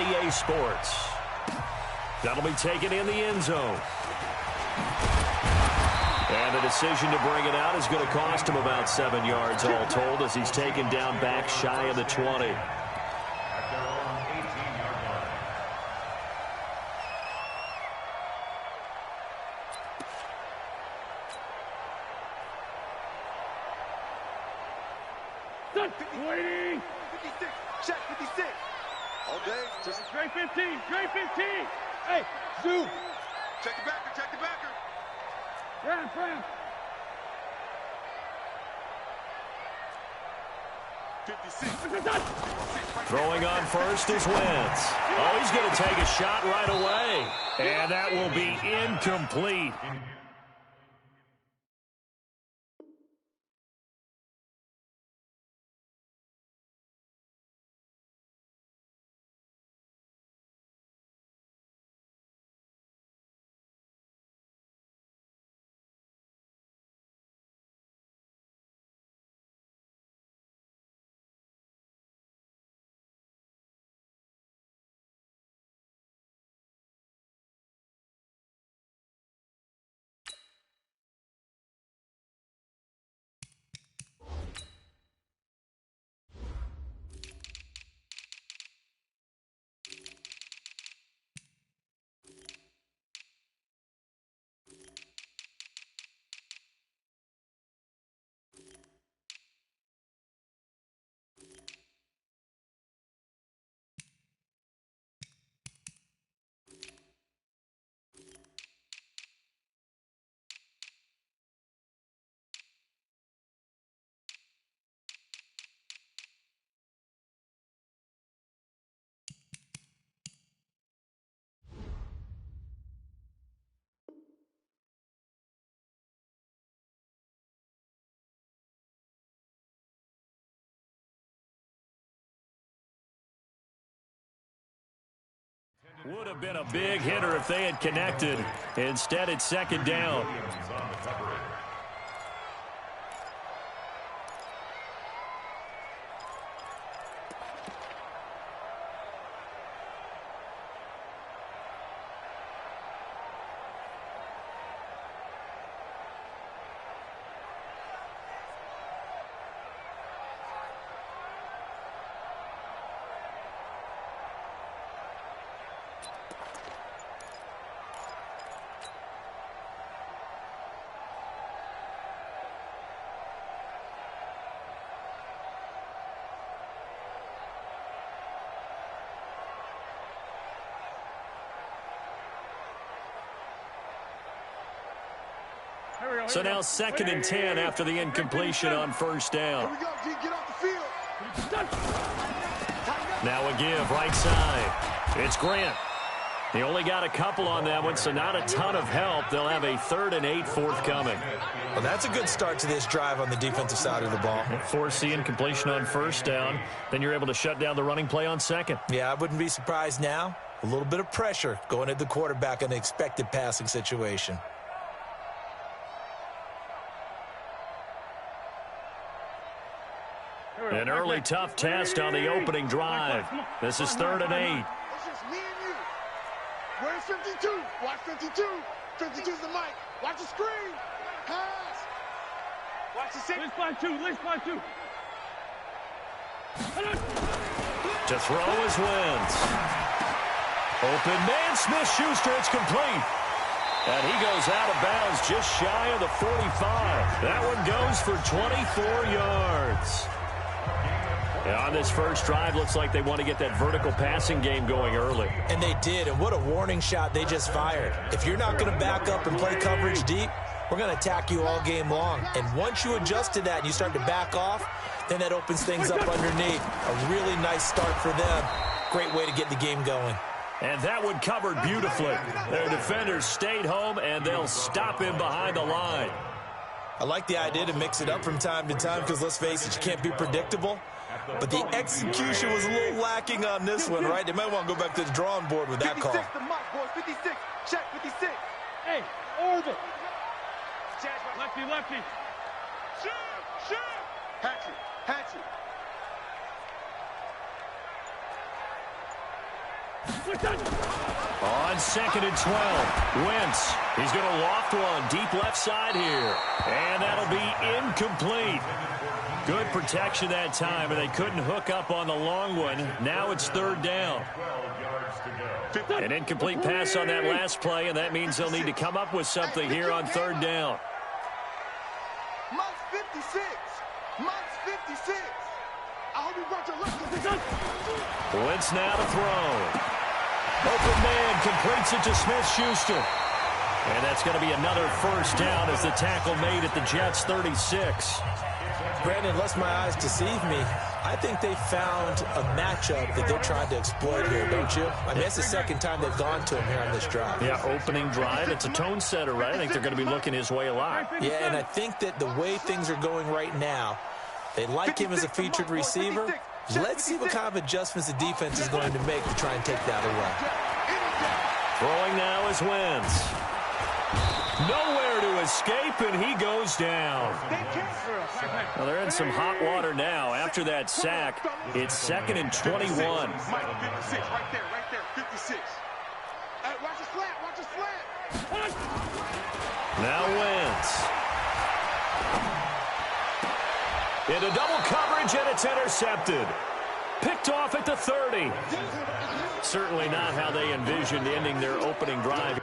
EA Sports. That'll be taken in the end zone. And the decision to bring it out is going to cost him about 7 yards all told as he's taken down back shy of the 20. Waiting. 56. Check 56. All day. Just straight 15. Straight 15. Hey, zoom. Check the backer. Check the backer. Brown. 56. Throwing on first is Wentz. Oh, he's going to take a shot right away. And that will be incomplete. Would have been a big hitter if they had connected. Instead, it's second down. So now 2nd and 10 after the incompletion on first down. Here we go, G. Get off the field. Now a give right side. It's Grant. He only got a couple on that one, so not a ton of help. They'll have a 3rd and 8 forthcoming. Well, that's a good start to this drive on the defensive side of the ball. Force the incompletion on first down. Then you're able to shut down the running play on second. Yeah, I wouldn't be surprised now. A little bit of pressure going at the quarterback in an expected passing situation. An early tough test on the opening drive. This is 3rd and 8. It's just me and you. Where's 52? Watch 52. 52's the mic. Watch the screen. Pass. Watch the 6. Let's fly 2. To throw is Wentz. Open man, Smith-Schuster, it's complete. And he goes out of bounds just shy of the 45. That one goes for 24 yards. And on this first drive, looks like they want to get that vertical passing game going early. And they did, and what a warning shot they just fired. If you're not going to back up and play coverage deep, we're going to attack you all game long. And once you adjust to that and you start to back off, then that opens things up underneath. A really nice start for them. Great way to get the game going. And that one covered beautifully. Their defenders stayed home, and they'll stop him behind the line. I like the idea to mix it up from time to time because, let's face it, you can't be predictable. But the execution was a little lacking on this one, right? They might want to go back to the drawing board with that call. 56, the mic, boys. 56. Check 56. Hey, over. Lefty. Shoot. Hatchet. On 2nd and 12, Wentz. He's going to loft one deep left side here. And that'll be incomplete. Good protection that time, and they couldn't hook up on the long one. Now it's 3rd down. An incomplete pass on that last play, and that means they'll need to come up with something here on 3rd down. Month's 56. Month's 56. I hope you brought your luck. Wentz now to throw. Open man completes it to Smith-Schuster. And that's going to be another 1st down as the tackle made at the Jets' 36. Brandon, unless my eyes deceive me, I think they found a matchup that they're trying to exploit here, don't you? I mean, that's the 2nd time they've gone to him here on this drive. Yeah, opening drive. It's a tone setter, right? I think they're going to be looking his way a lot. Yeah, and I think that the way things are going right now, they like him as a featured receiver. Let's see what kind of adjustments the defense is going to make to try and take that away. Throwing now is Wentz. Nowhere to escape, and he goes down. Well, they're in some hot water now. After that sack, it's 2nd and 21. 56, right there, 56. Watch the slant, watch the slant. Now Wentz. Into double coverage, and it's intercepted. Picked off at the 30. Certainly not how they envisioned ending their opening drive.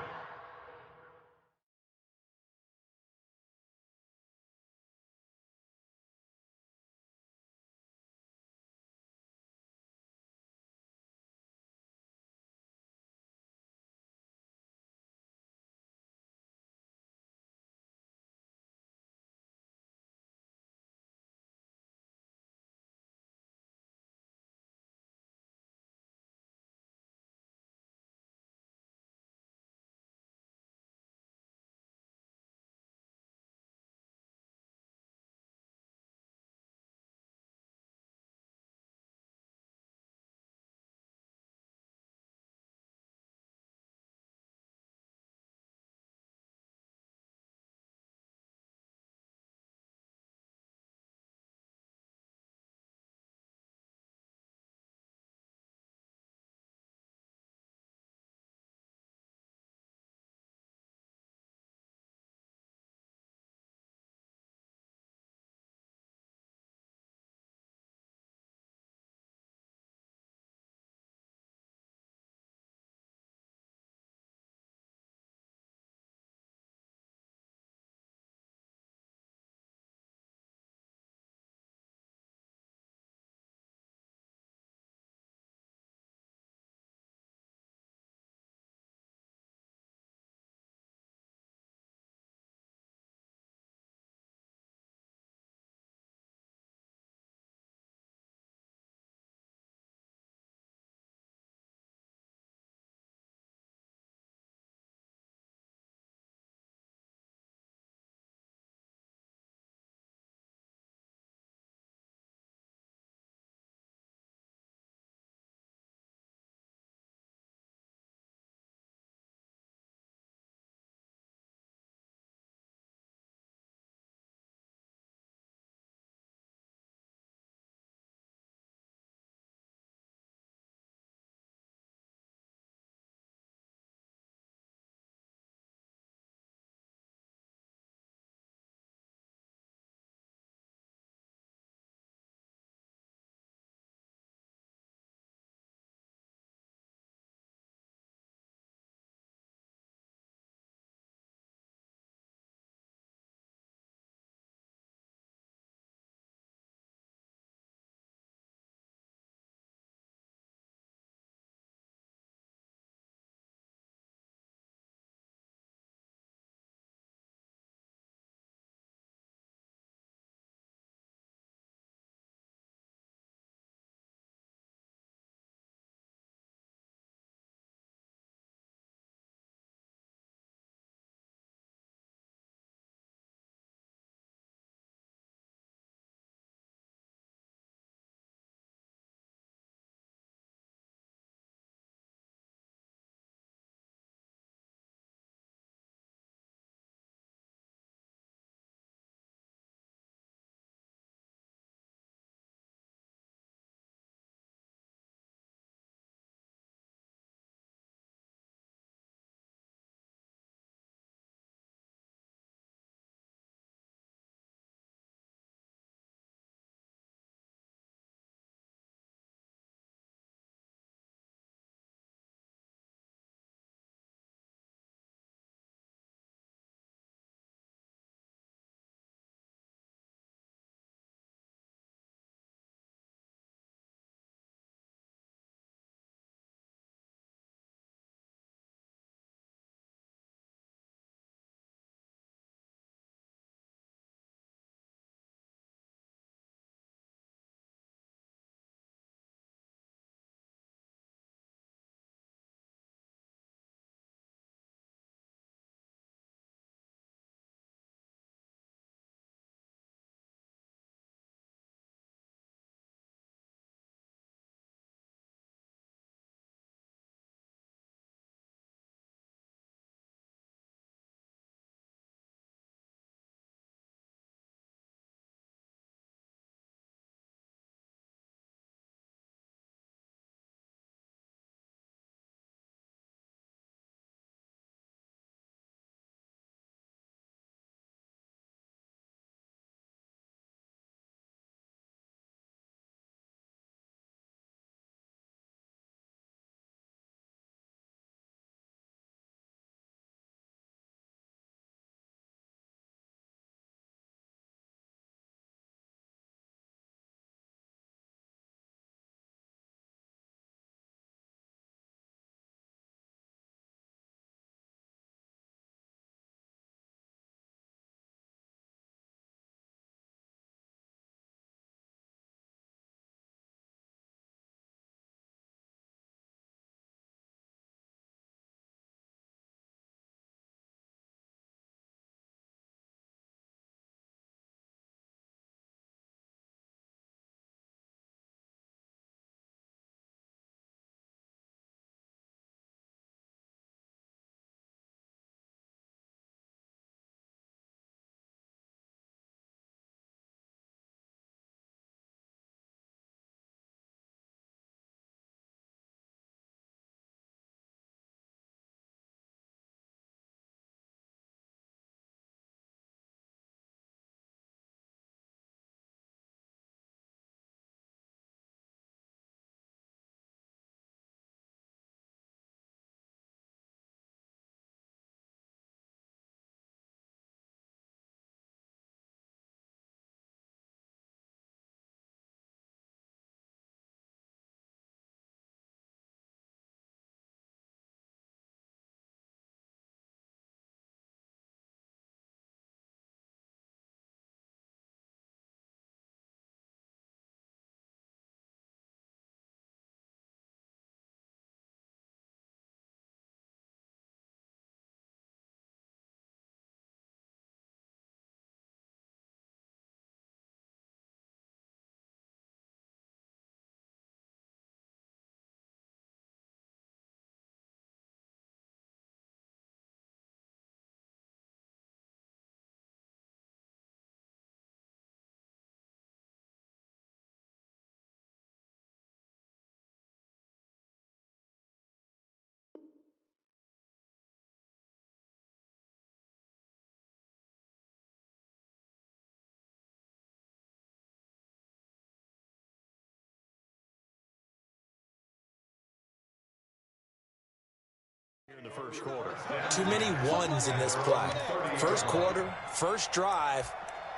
in the first quarter. Too many ones in this play. First quarter, first drive,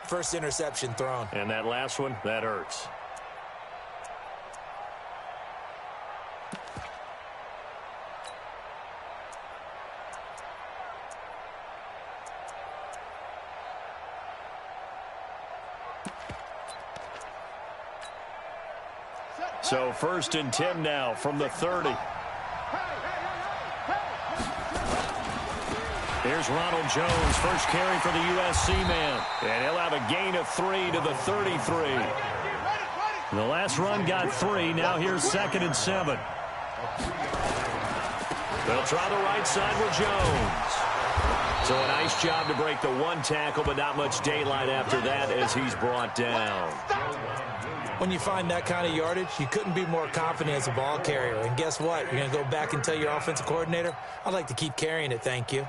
first interception thrown. And that last one, that hurts. So 1st and 10 now from the 30. Here's Ronald Jones, first carry for the USC man. And he'll have a gain of 3 to the 33. The last run got 3. Now here's 2nd and 7. They'll try the right side with Jones. So a nice job to break the one tackle, but not much daylight after that as he's brought down. When you find that kind of yardage, you couldn't be more confident as a ball carrier. And guess what? You're going to go back and tell your offensive coordinator, I'd like to keep carrying it, thank you.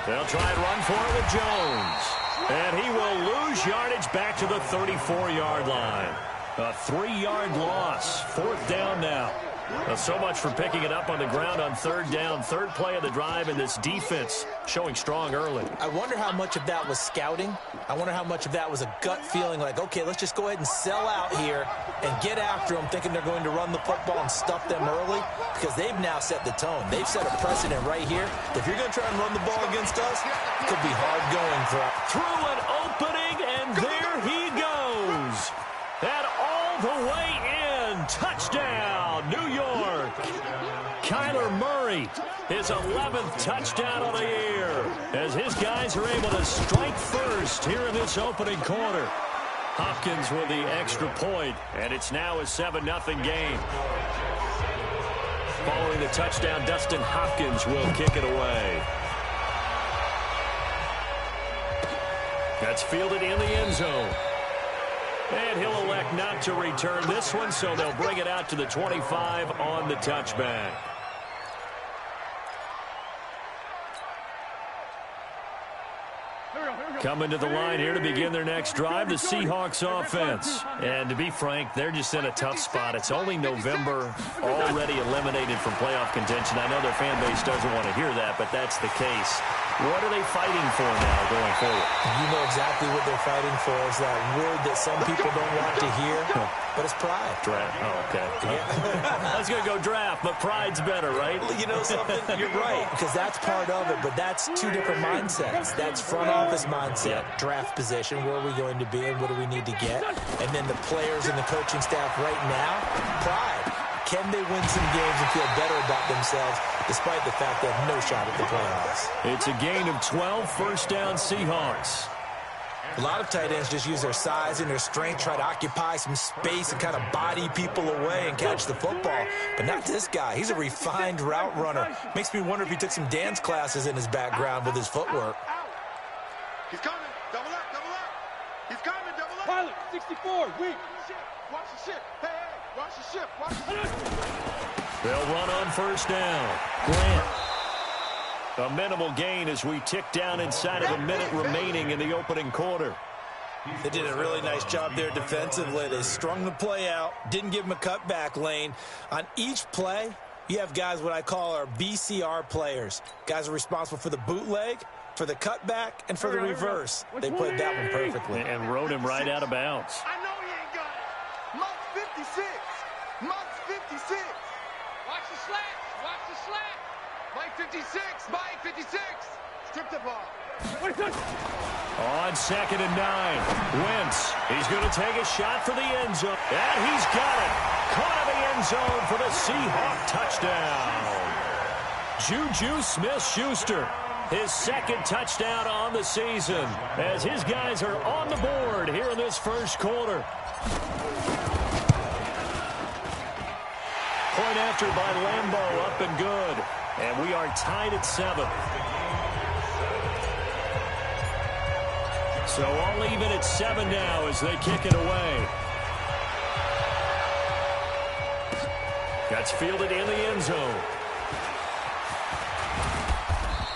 They'll try and run for it with Jones. And he will lose yardage back to the 34-yard line. A 3-yard loss. 4th down now. So much for picking it up on the ground on 3rd down. 3rd play of the drive, and this defense showing strong early. I wonder how much of that was scouting. I wonder how much of that was a gut feeling like, okay, let's just go ahead and sell out here and get after them, thinking they're going to run the football and stuff them early, because they've now set the tone. They've set a precedent right here. If you're going to try and run the ball against us, it could be hard going for us. Through an opening, and there he goes. And all the way in. Touchdown, New York. Kyler Murray, his 11th touchdown of the year, as his guys are able to strike first here in this opening quarter. Hopkins with the extra point, and it's now a 7-0 game. Following the touchdown, Dustin Hopkins will kick it away. That's fielded in the end zone. And he'll elect not to return this one, so they'll bring it out to the 25 on the touchback. Coming to the line here to begin their next drive, the Seahawks offense. And to be frank, they're just in a tough spot. It's only November, already eliminated from playoff contention. I know their fan base doesn't want to hear that, but that's the case. What are they fighting for now going forward? You know exactly what they're fighting for. Is that word that some people don't want to hear, but it's pride. Draft. Oh, okay. I was going to go draft, but pride's better, right? You know something? You're right, because that's part of it, but that's two different mindsets. That's front office mindset, draft position, where are we going to be and what do we need to get? And then the players and the coaching staff right now, pride. Can they win some games and feel better about themselves despite the fact they have no shot at the playoffs? It's a gain of 12, 1st down Seahawks. A lot of tight ends just use their size and their strength, try to occupy some space and kind of body people away and catch the football. But not this guy. He's a refined route runner. Makes me wonder if he took some dance classes in his background with his footwork. He's coming. Double up, double up. He's coming, double up. Pilot, 64, weak. Watch the ship. Hey, hey, watch the ship. Watch the ship. They'll run on 1st down. Grant. A minimal gain as we tick down inside of a minute remaining in the opening quarter. They did a really nice job there defensively. They strung the play out, didn't give him a cutback lane. On each play, you have guys what I call our BCR players. Guys are responsible for the bootleg, for the cutback, and for the reverse. They played that one perfectly. And rode him right out of bounds. I know he ain't got it. Mike's 56. Mike's 56. Watch the slats. Watch the slats. Mike 56. Mike 56. Strip the ball. On 2nd and 9. Wentz. He's going to take a shot for the end zone. And he's got it. Caught in the end zone for the Seahawk touchdown. Juju Smith-Schuster. His 2nd touchdown on the season as his guys are on the board here in this first quarter. Point after by Lambeau, up and good. And we are tied at 7. So all even at 7 now as they kick it away. That's fielded in the end zone.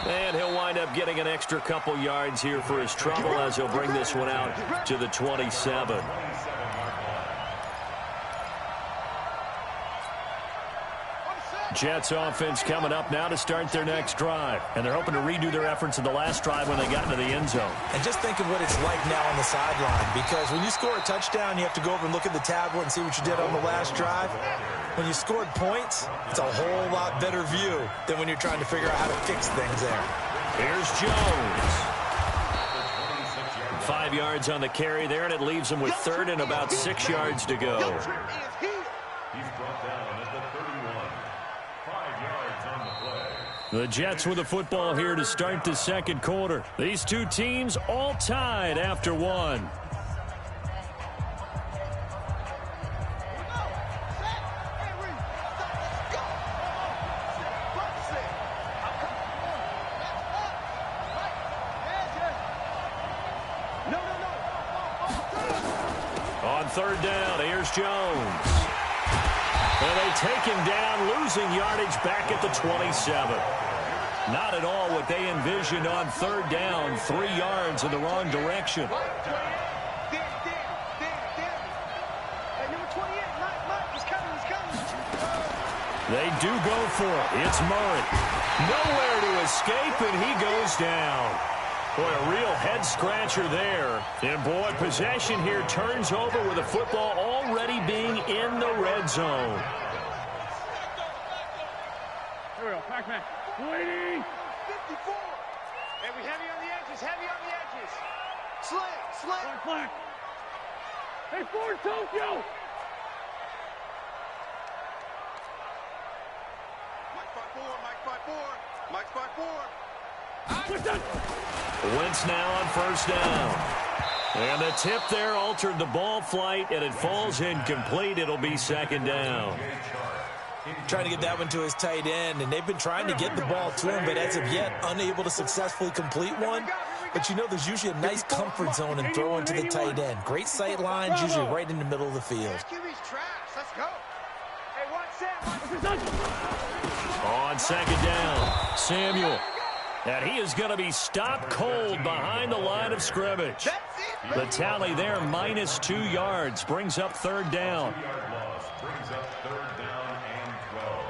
And he'll wind up getting an extra couple yards here for his trouble as he'll bring this one out to the 27. Jets offense coming up now to start their next drive. And they're hoping to redo their efforts in the last drive when they got into the end zone. And just think of what it's like now on the sideline, because when you score a touchdown, you have to go over and look at the tablet and see what you did on the last drive. When you scored points, it's a whole lot better view than when you're trying to figure out how to fix things there. Here's Jones. 5 yards on the carry there, and it leaves him with third and about 6 yards to go. He's brought down at the 31. 5 yards on the play. The Jets with the football here to start the second quarter. These two teams all tied after one. On third down, here's Jones. And they take him down, losing yardage back at the 27. Not at all what they envisioned on third down. 3 yards in the wrong direction. They do go for it. It's Murray. Nowhere to escape, and he goes down. Boy, a real head-scratcher there. And, boy, possession here turns over with the football already being in the red zone. Here we go. Back. Waiting. 54. Hey, we heavy on the edges. Heavy on the edges. Slant. Flag. Hey, forward, Tokyo. Mike's 5-4. Wentz now on first down. And the tip there altered the ball flight, and it falls incomplete. It'll be second down. Trying to get that one to his tight end, and they've been trying to get the ball to him, but as of yet, unable to successfully complete one. But you know, there's usually a nice comfort zone in throwing to the tight end. Great sight lines, usually right in the middle of the field. QB's trash. Let's go. Hey, watch Sam. On second down, Samuel. And he is going to be stopped cold behind the line of scrimmage. The tally there, -2 yards, brings up third down. Brings up third down and 12.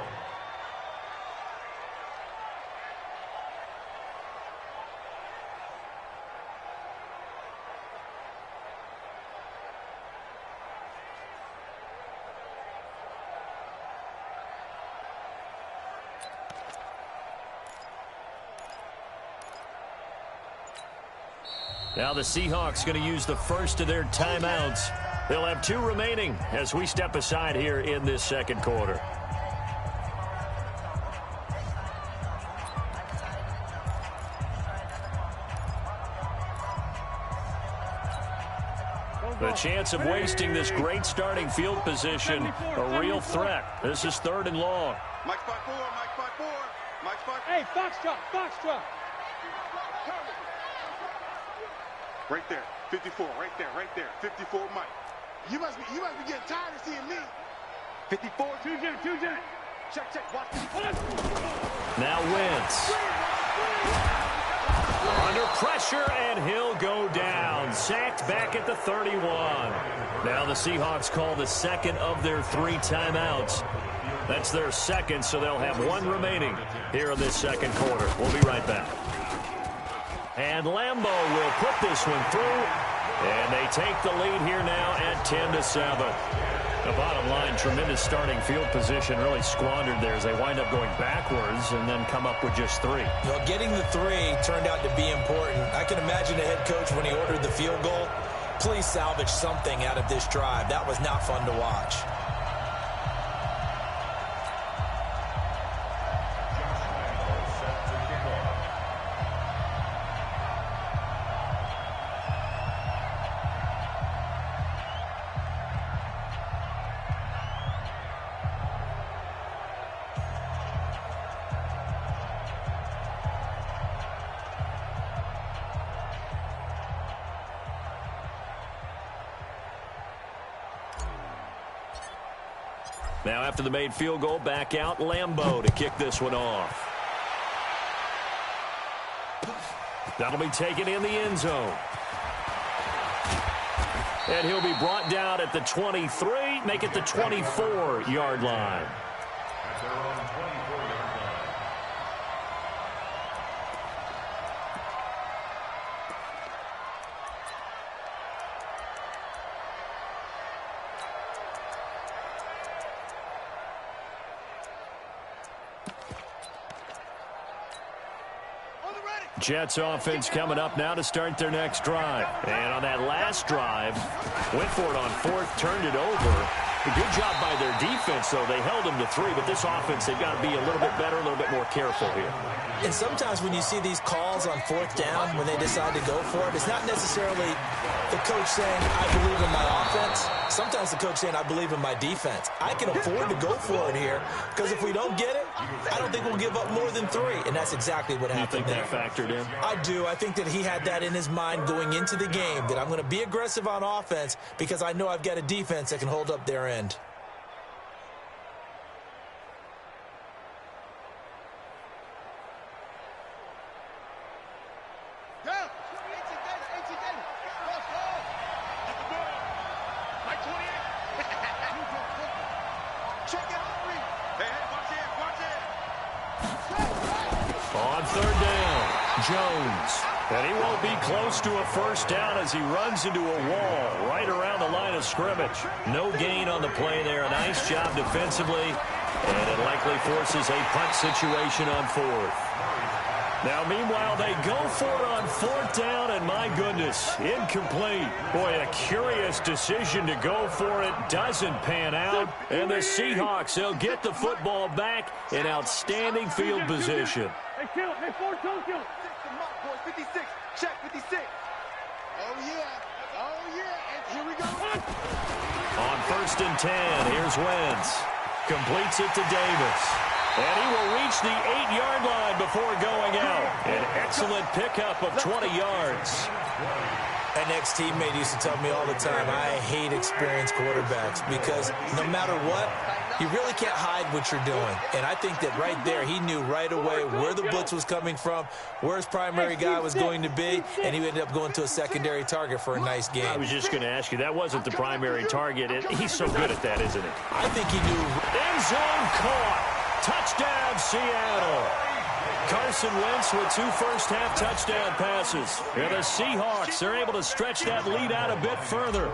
Now the Seahawks going to use the first of their timeouts. They'll have 2 remaining as we step aside here in this second quarter. The chance of wasting this great starting field position, a real threat. This is third and long. Mike's 5-4. Mike's 5-4. Hey, Foxtrot. Right there. 54. Right there. 54, Mike. You must be getting tired of seeing me. 54. Two jet. Check. Watch this. Now Wentz. Under pressure, and he'll go down. Sacked back at the 31. Now the Seahawks call the second of their 3 timeouts. That's their second, so they'll have 1 remaining here in this second quarter. We'll be right back. And Lambeau will put this one through, and they take the lead here now at 10-7. The bottom line, tremendous starting field position, really squandered there as they wind up going backwards and then come up with just 3. Well, getting the 3 turned out to be important. I can imagine the head coach when he ordered the field goal. Please salvage something out of this drive. That was not fun to watch. Now after the made field goal, back out Lambeau to kick this one off. That'll be taken in the end zone. And he'll be brought down at the 23, make it the 24-yard line. Jets offense coming up now to start their next drive. And on that last drive, went for it on fourth, turned it over. A good job by their defense, though. They held them to 3, but this offense, they've got to be a little bit better, a little bit more careful here. And sometimes when you see these calls on fourth down, when they decide to go for it, it's not necessarily the coach saying, I believe in my offense. Sometimes the coach saying, I believe in my defense. I can afford to go for it here, because if we don't get it, I don't think we'll give up more than 3. And that's exactly what happened there. You think that factored in? I do. I think that he had that in his mind going into the game, that I'm going to be aggressive on offense because I know I've got a defense that can hold up their end. On third down, Jones. And he won't be close to a first down as he runs into a wall right around the line of scrimmage. No gain on the play there. A nice job defensively. And it likely forces a punt situation on fourth. Now, meanwhile, they go for it on fourth down, and my goodness, incomplete. Boy, a curious decision to go for it. Doesn't pan out. And the Seahawks, they'll get the football back in outstanding field position. Hey, kill. Hey, 4, don't kill. 56. Check 56. Oh, yeah. Oh, yeah. And here we go. On first and 10, here's Wentz. Completes it to Davis. And he will reach the 8-yard line before going out. An excellent pickup of 20 yards. An ex-teammate used to tell me all the time, I hate experienced quarterbacks because no matter what, you really can't hide what you're doing. And I think that right there, he knew right away where the blitz was coming from, where his primary guy was going to be, and he ended up going to a secondary target for a nice game. I was just going to ask you, that wasn't the primary target. He's so good at that, isn't he? I think he knew. End zone caught. Touchdown, Seattle. Carson Wentz with 2 first-half touchdown passes. And the Seahawks, they're able to stretch that lead out a bit further.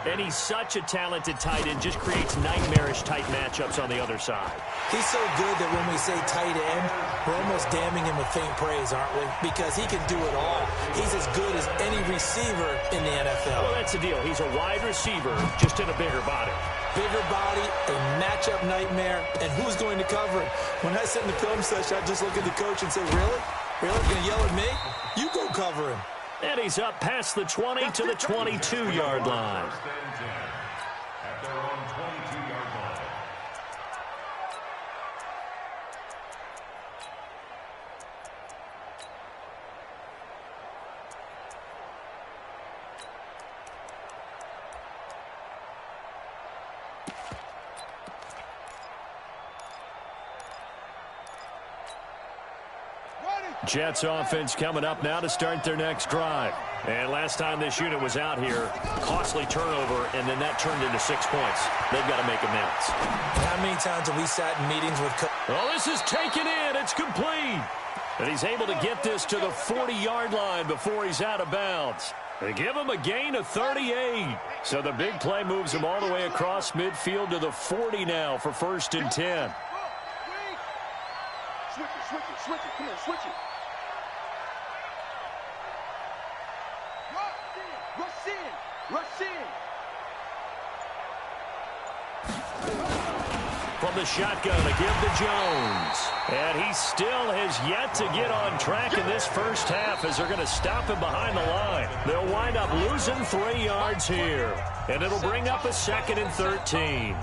And he's such a talented tight end, just creates nightmarish tight matchups on the other side. He's so good that when we say tight end, we're almost damning him with faint praise, aren't we? Because he can do it all. He's as good as any receiver in the NFL. Well, that's the deal. He's a wide receiver, just in a bigger body. Bigger body, a matchup nightmare, and who's going to cover it? When I sit in the film session, I just look at the coach and say, really? Really? You're going to yell at me? You go cover him. And he's up past the 20 to the 22-yard line. Jets offense coming up now to start their next drive. And last time this unit was out here, costly turnover, and then that turned into 6 points. They've got to make amends. How many times have we sat in meetings with Oh, this is taken in. It's complete. And he's able to get this to the 40-yard line before he's out of bounds. They give him a gain of 38. So the big play moves him all the way across midfield to the 40 now for first and 10. Switch it. Come on, switch it. Rush in. From the shotgun to give to Jones. And he still has yet to get on track in this first half as they're going to stop him behind the line. They'll wind up losing 3 yards here. And it'll bring up a 2nd and 13.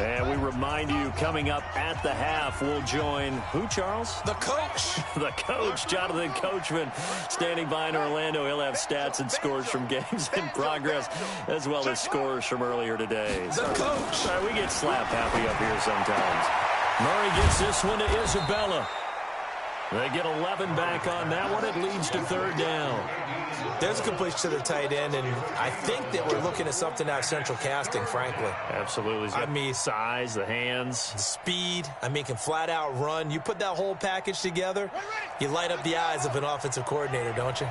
And we remind you, coming up at the half, we'll join who, Charles? The coach. The coach, Jonathan Coachman, standing by in Orlando. He'll have stats and scores from games in progress, as well as scores from earlier today. The coach. We get slap happy up here sometimes. Murray gets this one to Isabella. They get 11 back on that one. It leads to third down. There's a completion to the tight end, and I think that we're looking at something out of Central Casting, frankly. Absolutely. He's got the size, the hands. The speed. Can flat out run. You put that whole package together, you light up the eyes of an offensive coordinator, don't you?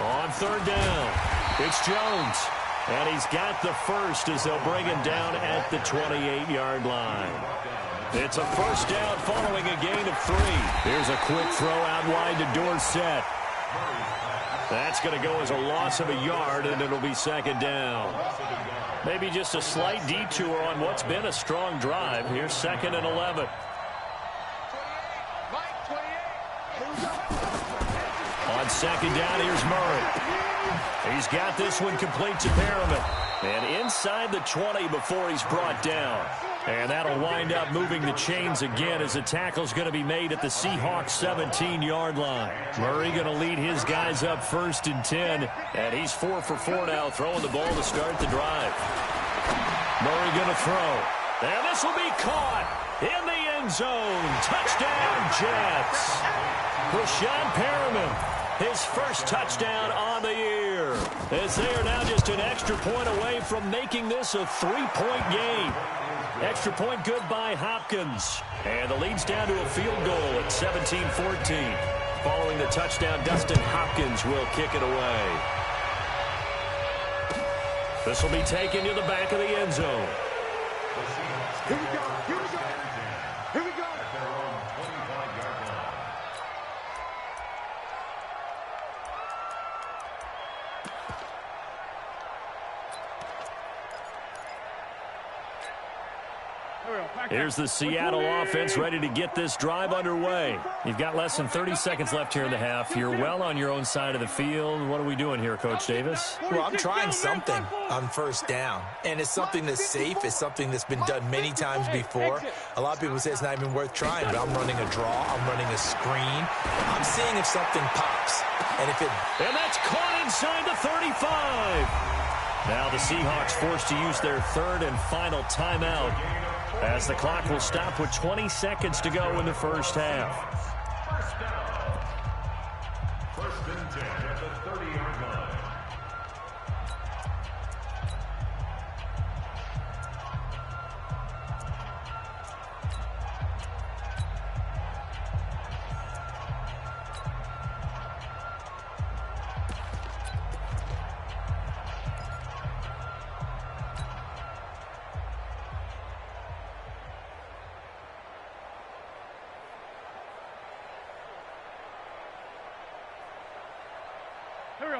On third down, it's Jones. And he's got the first as they'll bring him down at the 28-yard line. It's a first down following a gain of 3. Here's a quick throw out wide to Dorsett. That's going to go as a loss of a yard, and it'll be second down. Maybe just a slight detour on what's been a strong drive. Here's second and 11. On second down, here's Murray. He's got this one complete to Merriman. And inside the 20 before he's brought down. And that'll wind up moving the chains again as the tackle's going to be made at the Seahawks 17-yard line. Murray going to lead his guys up first and 10. And he's 4 for 4 now, throwing the ball to start the drive. Murray going to throw. And this will be caught in the end zone. Touchdown, Jets. Rashawn Perriman. His first touchdown on the year, as they are now just an extra point away from making this a 3-point game. Extra point good by Hopkins. And the lead's down to a field goal at 17-14. Following the touchdown, Dustin Hopkins will kick it away. This will be taken to the back of the end zone. Here we go. Here we go. Here we go. Here's the Seattle offense ready to get this drive underway. You've got less than 30 seconds left here in the half. You're well on your own side of the field. What are we doing here, Coach Davis? Well, I'm trying something on first down, and it's something that's safe. It's something that's been done many times before. A lot of people say it's not even worth trying, but I'm running a draw. I'm running a screen. I'm seeing if something pops. And that's caught inside the 35. Now the Seahawks forced to use their third and final timeout, as the clock will stop with 20 seconds to go in the first half. First and 10 at the 30-yard line.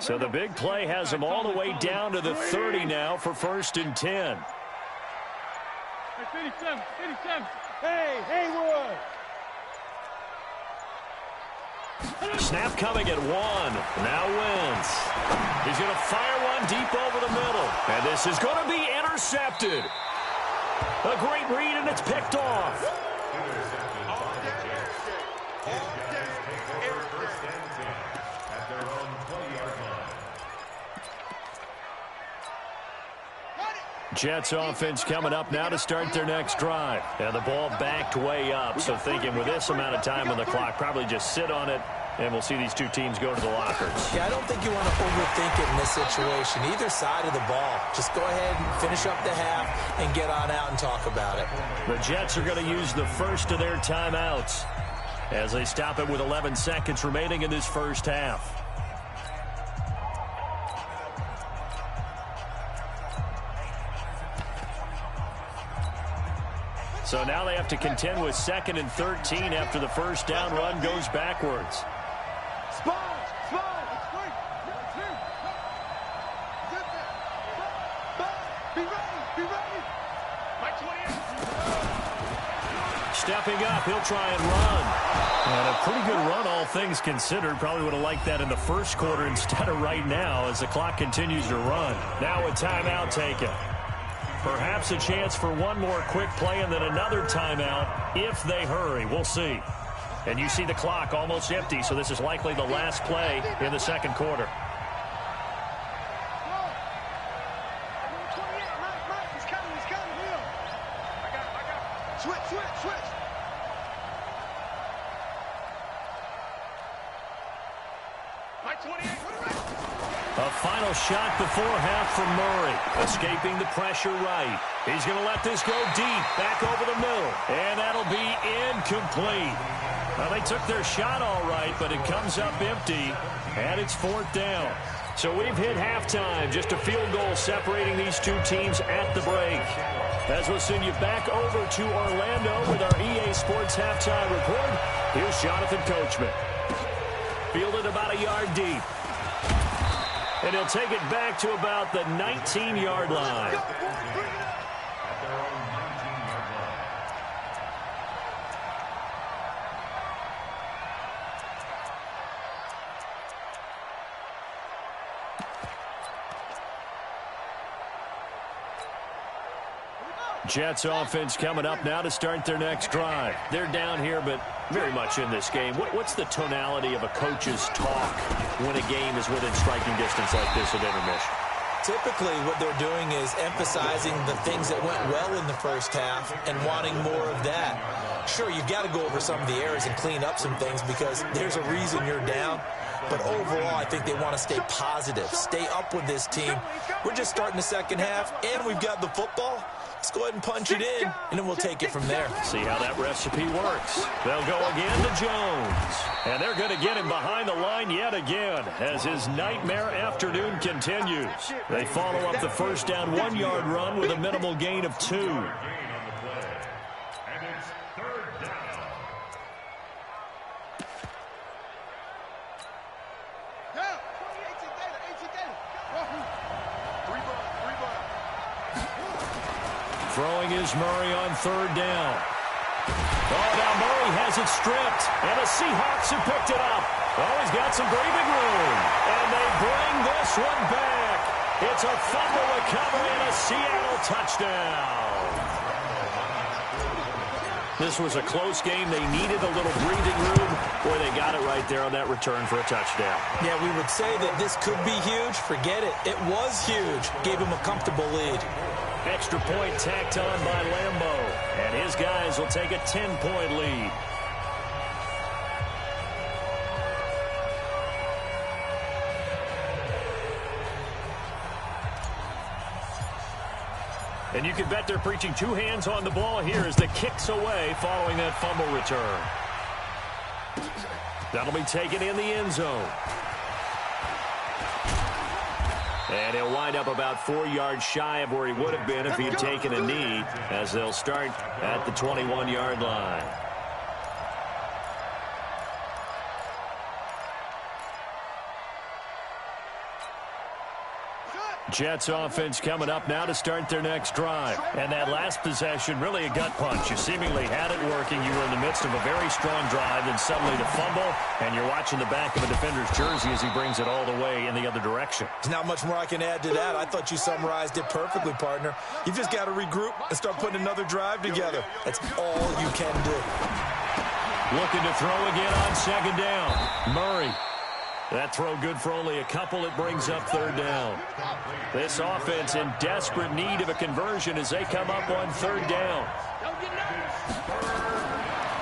So the big play has them all the way down to the 30 now for first and 10. Hey, 57. Hey, Haywood. Snap coming at 1. Now Wentz. He's going to fire one deep over the middle. And this is going to be intercepted. A great read, and it's picked off. Jets offense coming up now to start their next drive. And the ball backed way up, so thinking with this amount of time on the clock, probably just sit on it, and we'll see these two teams go to the lockers. Yeah, I don't think you want to overthink it in this situation. Either side of the ball. Just go ahead and finish up the half and get on out and talk about it. The Jets are going to use the first of their timeouts as they stop it with 11 seconds remaining in this first half. So now they have to contend with 2nd and 13 after the first down run goes backwards. Stepping up, he'll try and run. And a pretty good run, all things considered. Probably would have liked that in the first quarter instead of right now as the clock continues to run. Now a timeout taken. Perhaps a chance for one more quick play and then another timeout if they hurry. We'll see. And you see the clock almost empty, so this is likely the last play in the second quarter. A final shot before half from Murray. Escaping the pressure right. He's going to let this go deep, back over the middle. And that'll be incomplete. Well, they took their shot all right, but it comes up empty, and it's 4th down. So we've hit halftime. Just a field goal separating these two teams at the break. As we'll send you back over to Orlando with our EA Sports halftime report, here's Jonathan Coachman. Fielded about a yard deep. And he'll take it back to about the 19-yard line. Jets offense coming up now to start their next drive. They're down here, but very much in this game. What's the tonality of a coach's talk when a game is within striking distance like this at intermission? Typically, what they're doing is emphasizing the things that went well in the first half and wanting more of that. Sure, you've got to go over some of the errors and clean up some things because there's a reason you're down. But overall, I think they want to stay positive, stay up with this team. We're just starting the second half, and we've got the football. Let's go ahead and punch it in, and then we'll take it from there. See how that recipe works. They'll go again to Jones. And they're going to get him behind the line yet again as his nightmare afternoon continues. They follow up the first down 1-yard run with a minimal gain of 2. Throwing is Murray on 3rd down. Oh, now Murray has it stripped, and the Seahawks have picked it up. Oh, he's got some breathing room, and they bring this one back. It's a fumble recovery and a Seattle touchdown. This was a close game. They needed a little breathing room. Boy, they got it right there on that return for a touchdown. Yeah, we would say that this could be huge. Forget it. It was huge. Gave him a comfortable lead. Extra point tacked on by Lambeau. And his guys will take a 10-point lead. And you can bet they're preaching 2 hands on the ball here as the kick's away following that fumble return. That'll be taken in the end zone. And he'll wind up about 4 yards shy of where he would have been if he had taken a knee, as they'll start at the 21-yard line. Jets offense coming up now to start their next drive. And that last possession, really a gut punch. You seemingly had it working. You were in the midst of a very strong drive, then suddenly the fumble, and you're watching the back of a defender's jersey as he brings it all the way in the other direction. There's not much more I can add to that. I thought you summarized it perfectly, partner. You've just got to regroup and start putting another drive together. That's all you can do. Looking to throw again on 2nd down. Murray. That throw good for only a couple. It brings up 3rd down. This offense in desperate need of a conversion as they come up on 3rd down.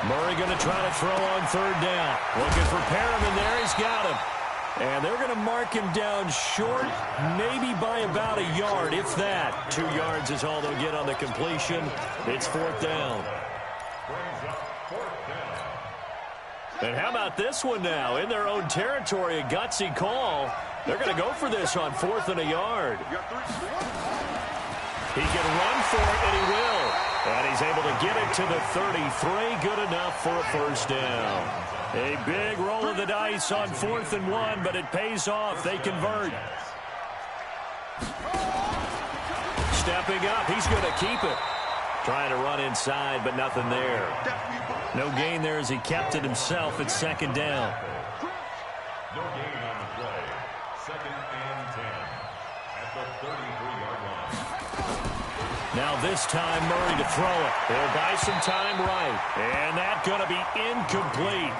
Murray going to try to throw on 3rd down. Looking for Perriman there. He's got him. And they're going to mark him down short, maybe by about a yard, if that. 2 yards is all they'll get on the completion. It's 4th down. And how about this one now? In their own territory, a gutsy call. They're going to go for this on 4th and a yard. He can run for it, and he will. And he's able to get it to the 33. Good enough for a 1st down. A big roll of the dice on 4th and 1, but it pays off. They convert. Stepping up, he's going to keep it. Trying to run inside, but nothing there. No gain there as he kept it himself at second down. No gain on the play. 2nd and 10 at the 33-yard line. Now this time Murray to throw it. They'll buy some time right. And that's going to be incomplete.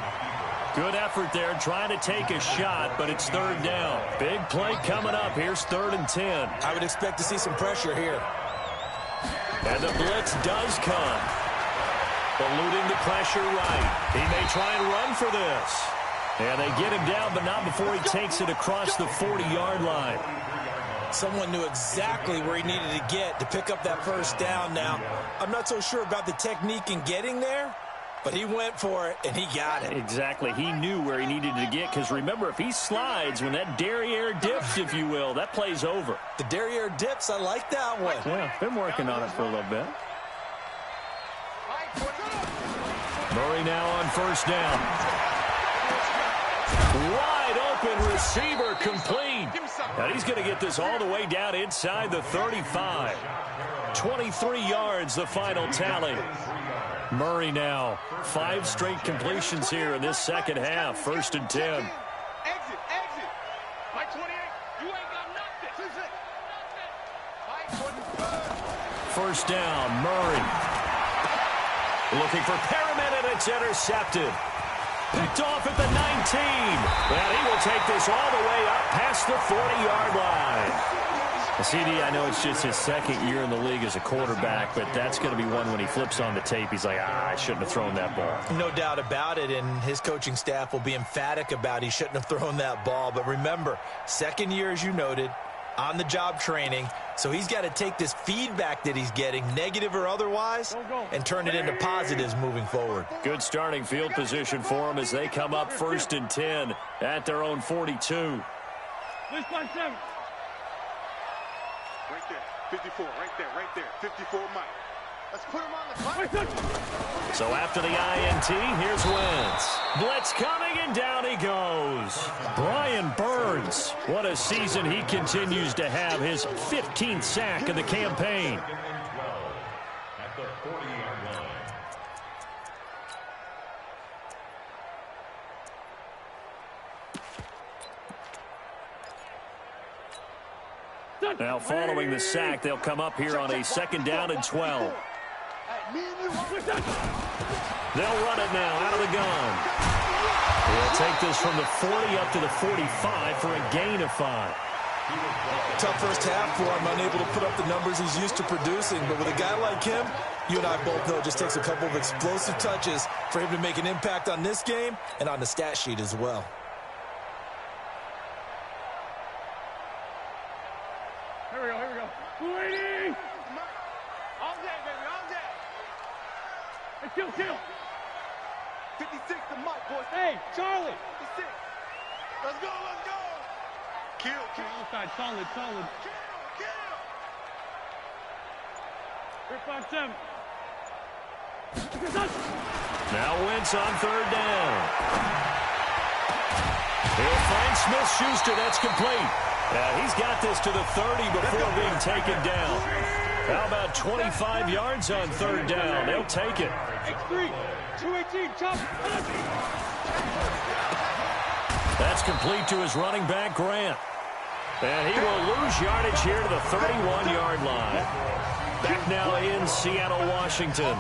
Good effort there trying to take a shot, but it's 3rd down. Big play coming up. Here's 3rd and 10. I would expect to see some pressure here. And the blitz does come. Eluding the pressure right. He may try and run for this. And they get him down, but not before he takes it across the 40-yard line. Someone knew exactly where he needed to get to pick up that 1st down. Now, I'm not so sure about the technique in getting there, but he went for it, and he got it. Exactly. He knew where he needed to get, because remember, if he slides, when that derriere dips, if you will, that play's over. The derriere dips, I like that one. Yeah, been working on it for a little bit. Murray now on 1st down. Wide open receiver complete. And he's going to get this all the way down inside the 35. 23 yards, the final tally. Murray now, 5 straight completions here in this second half. 1st and 10. Exit. By 28. You ain't got nothing. 1st down, Murray. Looking for Perriman, and it's intercepted. Picked off at the 19. And he will take this all the way up past the 40-yard line. CD, I know it's just his 2nd year in the league as a quarterback, but that's going to be one when he flips on the tape, he's like, I shouldn't have thrown that ball. No doubt about it, and his coaching staff will be emphatic about he shouldn't have thrown that ball. But remember, 2nd year, as you noted, on-the-job training, so he's got to take this feedback that he's getting, negative or otherwise, and turn it into positives moving forward. Good starting field position for him as they come up 1st and 10 at their own 42. This by 7. Right there. 54. Right there. 54 Mike. Let's put him on the clock. So after the INT, here's Wentz. Blitz coming, and down he goes. Brian Burns. What a season he continues to have. His 15th sack of the campaign. 2nd and 12 at the 40-yard line. Now following the sack, they'll come up here on a 2nd down and 12. They'll run it now out of the gun. They'll take this from the 40 up to the 45 for a gain of 5. Tough 1st half for him, unable to put up the numbers he's used to producing. But with a guy like him, you and I both know it just takes a couple of explosive touches for him to make an impact on this game and on the stat sheet as well. Here we go. 280. All day, baby, all day. Hey, kill. 56 to Mike, boys. Hey, Charlie. 56. Let's go. Kill. Outside, solid. Kill. 357. Now Wentz on 3rd down. He'll find Smith-Schuster. That's complete. He's got this to the 30 before being taken down. How about 25 yards on 3rd down? They'll take it. X3, 218, chop. That's complete to his running back, Grant. And he will lose yardage here to the 31-yard line. Back now in Seattle, Washington.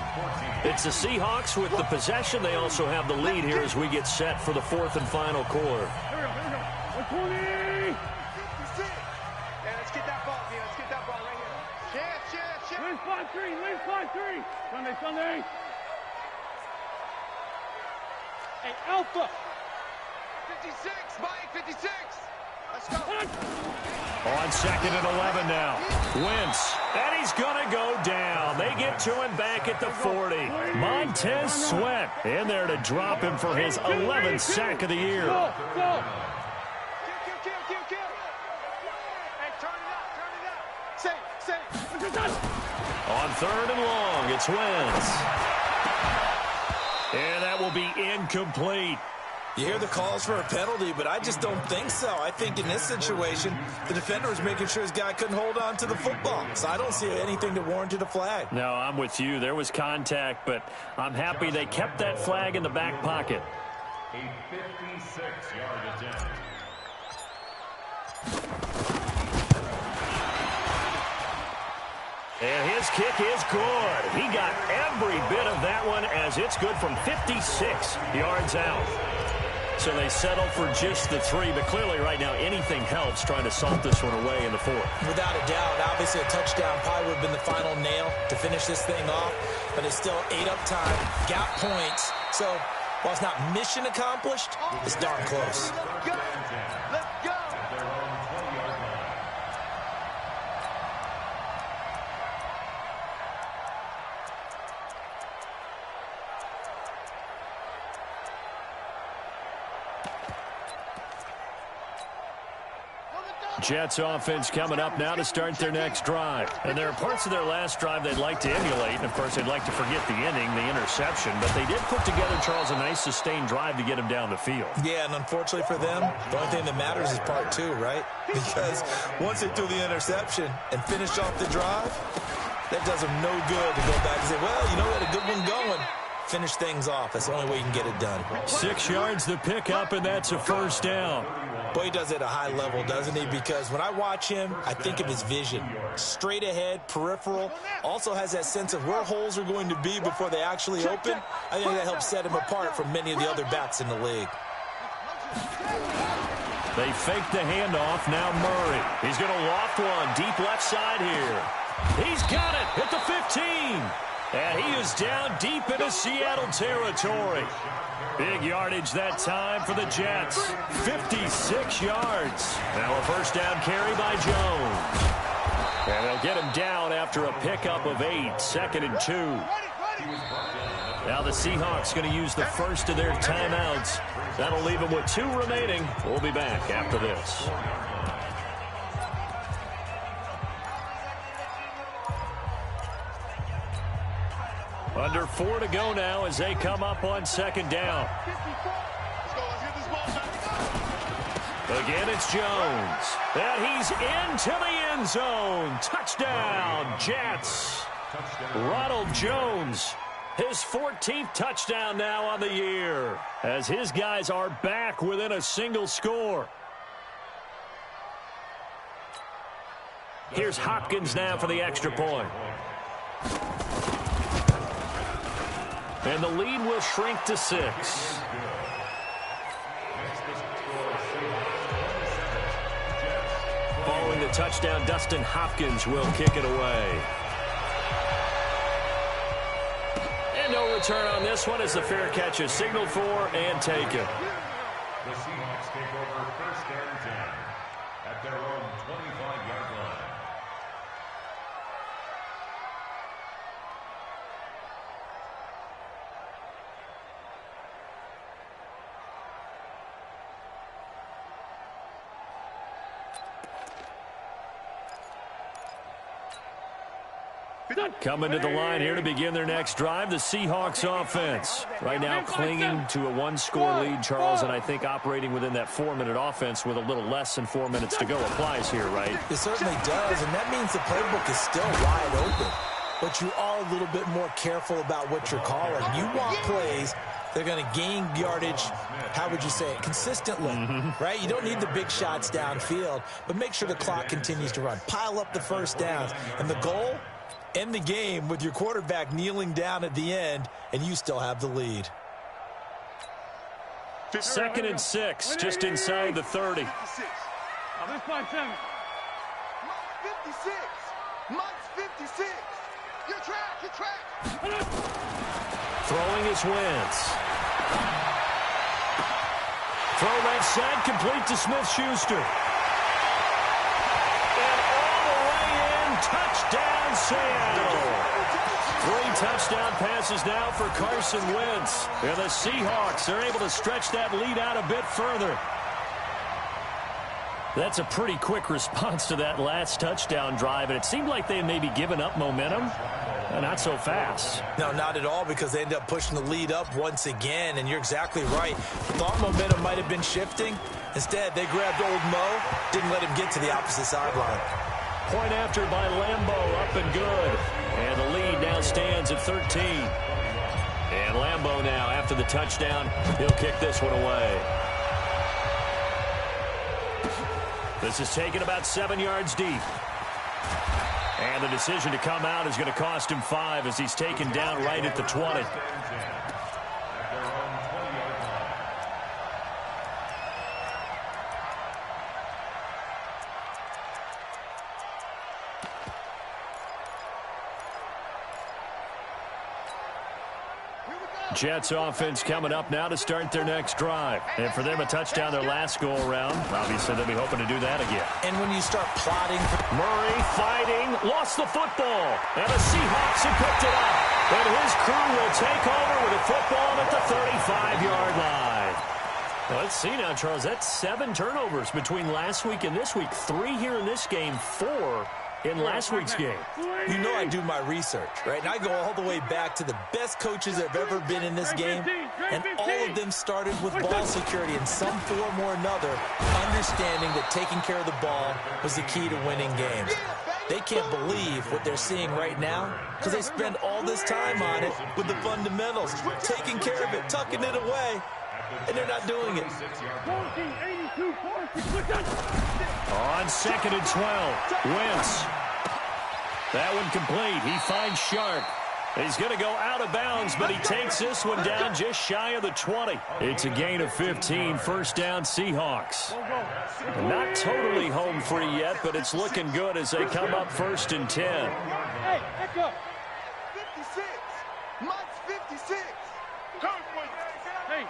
It's the Seahawks with the possession. They also have the lead here as we get set for the 4th and final quarter. Here we go. 120. Hey, let's get that ball, man. Let's get that ball right here. Chance. Win 5-3. Sunday. Hey, Alpha. 56, Mike, 56. Let's go. On 2nd and 11 now. Wentz. And he's going to go down. They get to him back at the 40. Montez Sweat in there to drop him for his 11th sack of the year. Go. Kill. Hey, turn it up. Safe. On 3rd and long, it's Wentz. And that will be incomplete. You hear the calls for a penalty, but I just don't think so. I think in this situation, the defender was making sure his guy couldn't hold on to the football. So I don't see anything that warranted a flag. No, I'm with you. There was contact, but I'm happy they kept that flag in the back pocket. A 56-yard attempt. And his kick is good. He got every bit of that one as it's good from 56 yards out. So they settle for just the 3, but clearly right now anything helps trying to salt this one away in the 4th. Without a doubt, obviously a touchdown probably would have been the final nail to finish this thing off, but it's still 8 up time, got points. So while it's not mission accomplished, it's darn close. Let's go. At their own 20-yard line. Jets offense coming up now to start their next drive. And there are parts of their last drive they'd like to emulate. And, of course, they'd like to forget the inning, the interception. But they did put together, Charles, a nice sustained drive to get him down the field. Yeah, and unfortunately for them, the only thing that matters is part 2, right? Because once they threw the interception and finished off the drive, that does them no good to go back and say, well, you know, we had a good one going. Finish things off. That's the only way you can get it done. 6 yards the pickup, and that's a first down. Boy, he does it at a high level, doesn't he? Because when I watch him, I think of his vision. Straight ahead, peripheral. Also has that sense of where holes are going to be before they actually open. I think that helps set him apart from many of the other backs in the league. They fake the handoff. Now Murray. He's going to loft one deep left side here. He's got it at the 15. And he is down deep into Seattle territory. Big yardage that time for the Jets. 56 yards. Now a first down carry by Jones. And they'll get him down after a pickup of 8. 2nd and 2. Now the Seahawks going to use the first of their timeouts. That'll leave them with 2 remaining. We'll be back after this. Under 4 to go now as they come up on 2nd down. Again, it's Jones. And he's into the end zone. Touchdown, Jets. Ronald Jones, his 14th touchdown now on the year, as his guys are back within a single score. Here's Hopkins now for the extra point. And the lead will shrink to 6. Following the touchdown, Dustin Hopkins will kick it away. And no return on this one as the fair catch is signaled for and taken. The Seahawks take over 1st and 10 at their own 25-yard line. Coming to the line here to begin their next drive, the Seahawks offense. Right now clinging to a 1-score lead, Charles, and I think operating within that 4-minute offense with a little less than 4 minutes to go applies here, right? It certainly does, and that means the playbook is still wide open. But you are a little bit more careful about what you're calling. You want plays they're going to gain yardage, how would you say it, consistently, right? You don't need the big shots downfield, but make sure the clock continues to run. Pile up the first downs. And the goal, end the game with your quarterback kneeling down at the end, and you still have the lead. 2nd and 6, just inside the 30. Mike's 56. Mike's 56. Your track. Throwing his Wentz. Throw left side, complete to Smith-Schuster. And all the way in, touchdown Seattle. 3 touchdown passes now for Carson Wentz. And the Seahawks are able to stretch that lead out a bit further. That's a pretty quick response to that last touchdown drive, and it seemed like they had maybe given up momentum. Not so fast. No, not at all, because they ended up pushing the lead up once again, and you're exactly right. Thought momentum might have been shifting. Instead, they grabbed old Mo, didn't let him get to the opposite sideline. Point after by Lambeau, up and good. And the lead now stands at 13. And Lambeau now, after the touchdown, he'll kick this one away. This is taken about 7 yards deep. And the decision to come out is going to cost him 5 as he's taken down right at the 20. Jets offense coming up now to start their next drive. And for them, a touchdown their last go-around. Obviously, they'll be hoping to do that again. And when you start plotting... Murray fighting, lost the football. And the Seahawks have picked it up. And his crew will take over with a football at the 35-yard line. Well, let's see now, Charles. That's 7 turnovers between last week and this week. 3 here in this game, 4 in last week's game. You know I do my research, right? And I go all the way back to the best coaches that have ever been in this game. And all of them started with ball security in some form or another, understanding that taking care of the ball was the key to winning games. They can't believe what they're seeing right now because they spend all this time on it with the fundamentals, taking care of it, tucking it away, and they're not doing it. On 2nd and 12, Wentz. That one complete. He finds Sharp. He's going to go out of bounds, but he takes this one down just shy of the 20. It's a gain of 15, first down Seahawks. Not totally home free yet, but it's looking good as they come up 1st and 10. Hey, back up. 56. Mike's 56. Hey,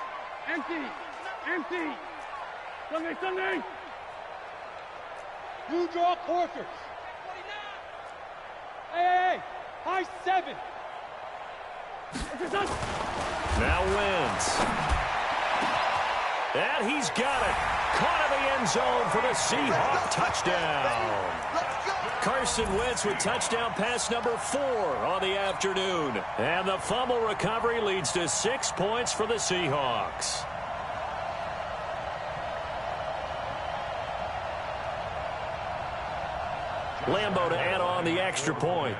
empty. Sunday. You draw quarters. Hey, high 7. Now Wentz. And he's got it. Caught in the end zone for the Seahawk touchdown. Carson Wentz with touchdown pass number 4 on the afternoon. And the fumble recovery leads to 6 points for the Seahawks. Lambeau to add on the extra point.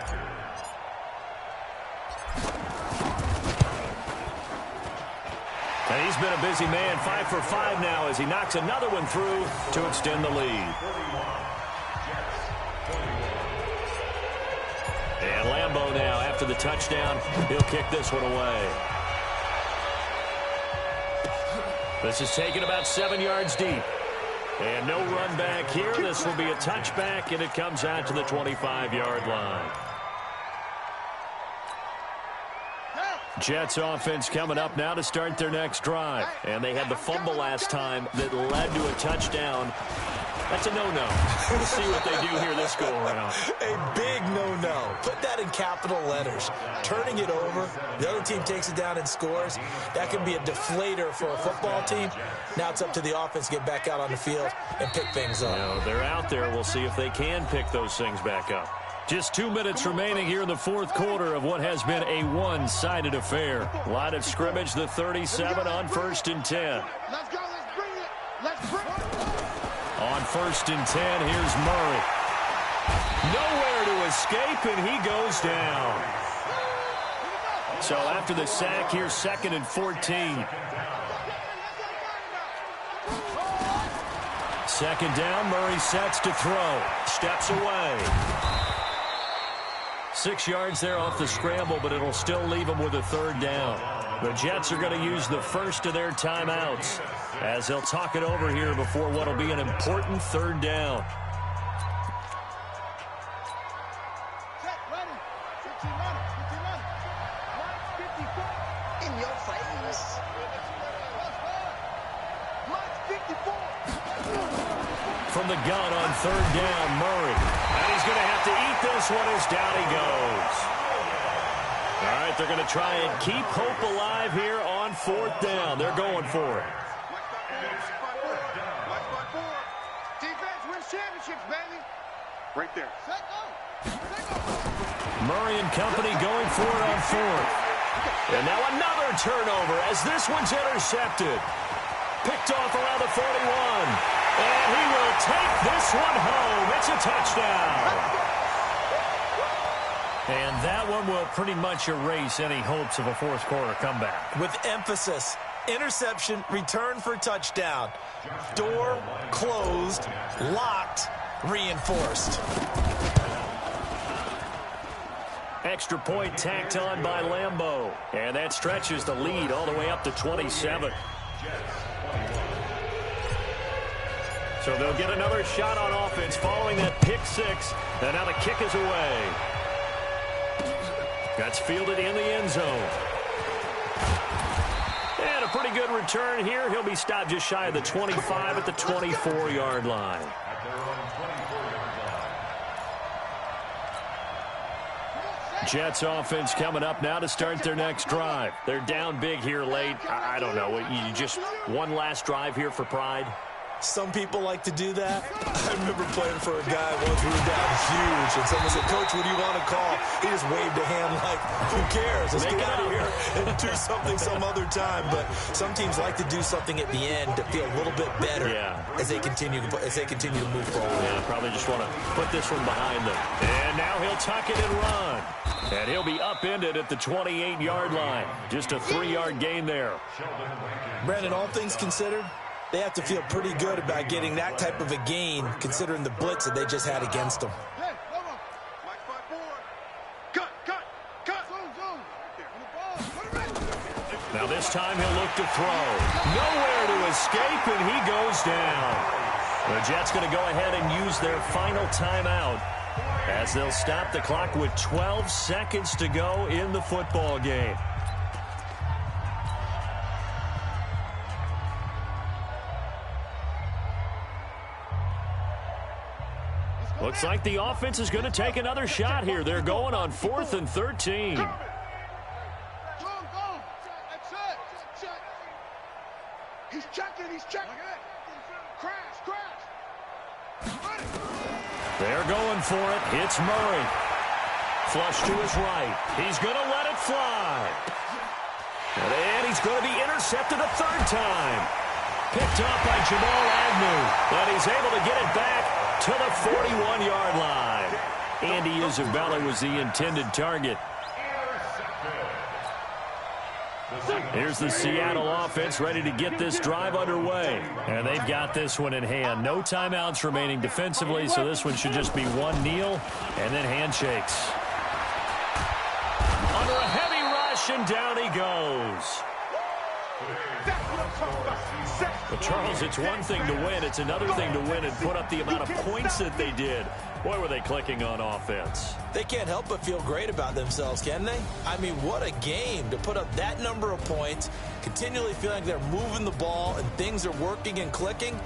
And he's been a busy man, 5 for 5 now as he knocks another one through to extend the lead. And Lambeau now, after the touchdown, he'll kick this one away. This is taken about 7 yards deep. And no run back here. This will be a touchback, and it comes out to the 25-yard line. Jets offense coming up now to start their next drive. And they had the fumble last time that led to a touchdown. That's a no-no. We'll see what they do here this go-around. A big no-no. Put that in capital letters. Turning it over, the other team takes it down and scores. That can be a deflator for a football team. Now it's up to the offense to get back out on the field and pick things up. You know, they're out there. We'll see if they can pick those things back up. Just 2 minutes remaining here in the 4th quarter of what has been a one-sided affair. Line of scrimmage, the 37 on 1st and 10. Let's go. Let's bring it. Let's bring it. On 1st and 10, here's Murray. Nowhere to escape, and he goes down. So after the sack, here's 2nd and 14. 2nd down, Murray sets to throw. Steps away. 6 yards there off the scramble, but it'll still leave him with a 3rd down. The Jets are going to use the first of their timeouts as they'll talk it over here before what will be an important 3rd down. In your face. Mike's 54. From the gun on 3rd down, Murray. And he's going to have to eat this one as down he goes. All right, they're going to try and keep hope alive here on 4th down. They're going for it. Defense. Championships, baby. Right there. Set go. Murray and company going for it on fourth. And now another turnover as this one's intercepted. Picked off around the 41. And he will take this one home. It's a touchdown. And that one will pretty much erase any hopes of a fourth quarter comeback. With emphasis, interception, return for touchdown. Door closed, locked, reinforced. Extra point tacked on by Lambeau. And that stretches the lead all the way up to 27. So they'll get another shot on offense following that pick six. And now the kick is away. That's fielded in the end zone. And a pretty good return here. He'll be stopped just shy of the 25 at the 24-yard line. Jets offense coming up now to start their next drive. They're down big here late. I don't know. You just one last drive here for pride? Some people like to do that. I remember playing for a guy once we were down huge, and someone said, "Coach, what do you want to call?" He just waved a hand like, "Who cares? Let's get out of here and do something some other time." But some teams like to do something at the end to feel a little bit better as they continue to move forward. Yeah, probably just want to put this one behind them. And now he'll tuck it and run. And he'll be upended at the 28-yard line. Just a 3-yard gain there. Brandon, all things considered, they have to feel pretty good about getting that type of a gain, considering the blitz that they just had against them. Hey, hold on. Mike 5-4. Cut. Now this time he'll look to throw. Nowhere to escape, and he goes down. The Jets going to go ahead and use their final timeout as they'll stop the clock with 12 seconds to go in the football game. Looks like the offense is going to take another shot here. They're going on 4th and 13. Go. That's it. He's checking. Crash. They're going for it. It's Murray. Flush to his right. He's going to let it fly. And he's going to be intercepted a third time. Picked up by Jamal Agnew. And he's able to get it back to the 41-yard line. Andy Isabella was the intended target. Here's the Seattle offense ready to get this drive underway. And they've got this one in hand. No timeouts remaining defensively, so this one should just be one kneel and then handshakes. Under a heavy rush, and down he goes. But Charles, it's one thing to win. It's another thing to win and put up the amount of points that they did. Boy, were they clicking on offense. They can't help but feel great about themselves, can they? I mean, what a game to put up that number of points, continually feeling like they're moving the ball and things are working and clicking.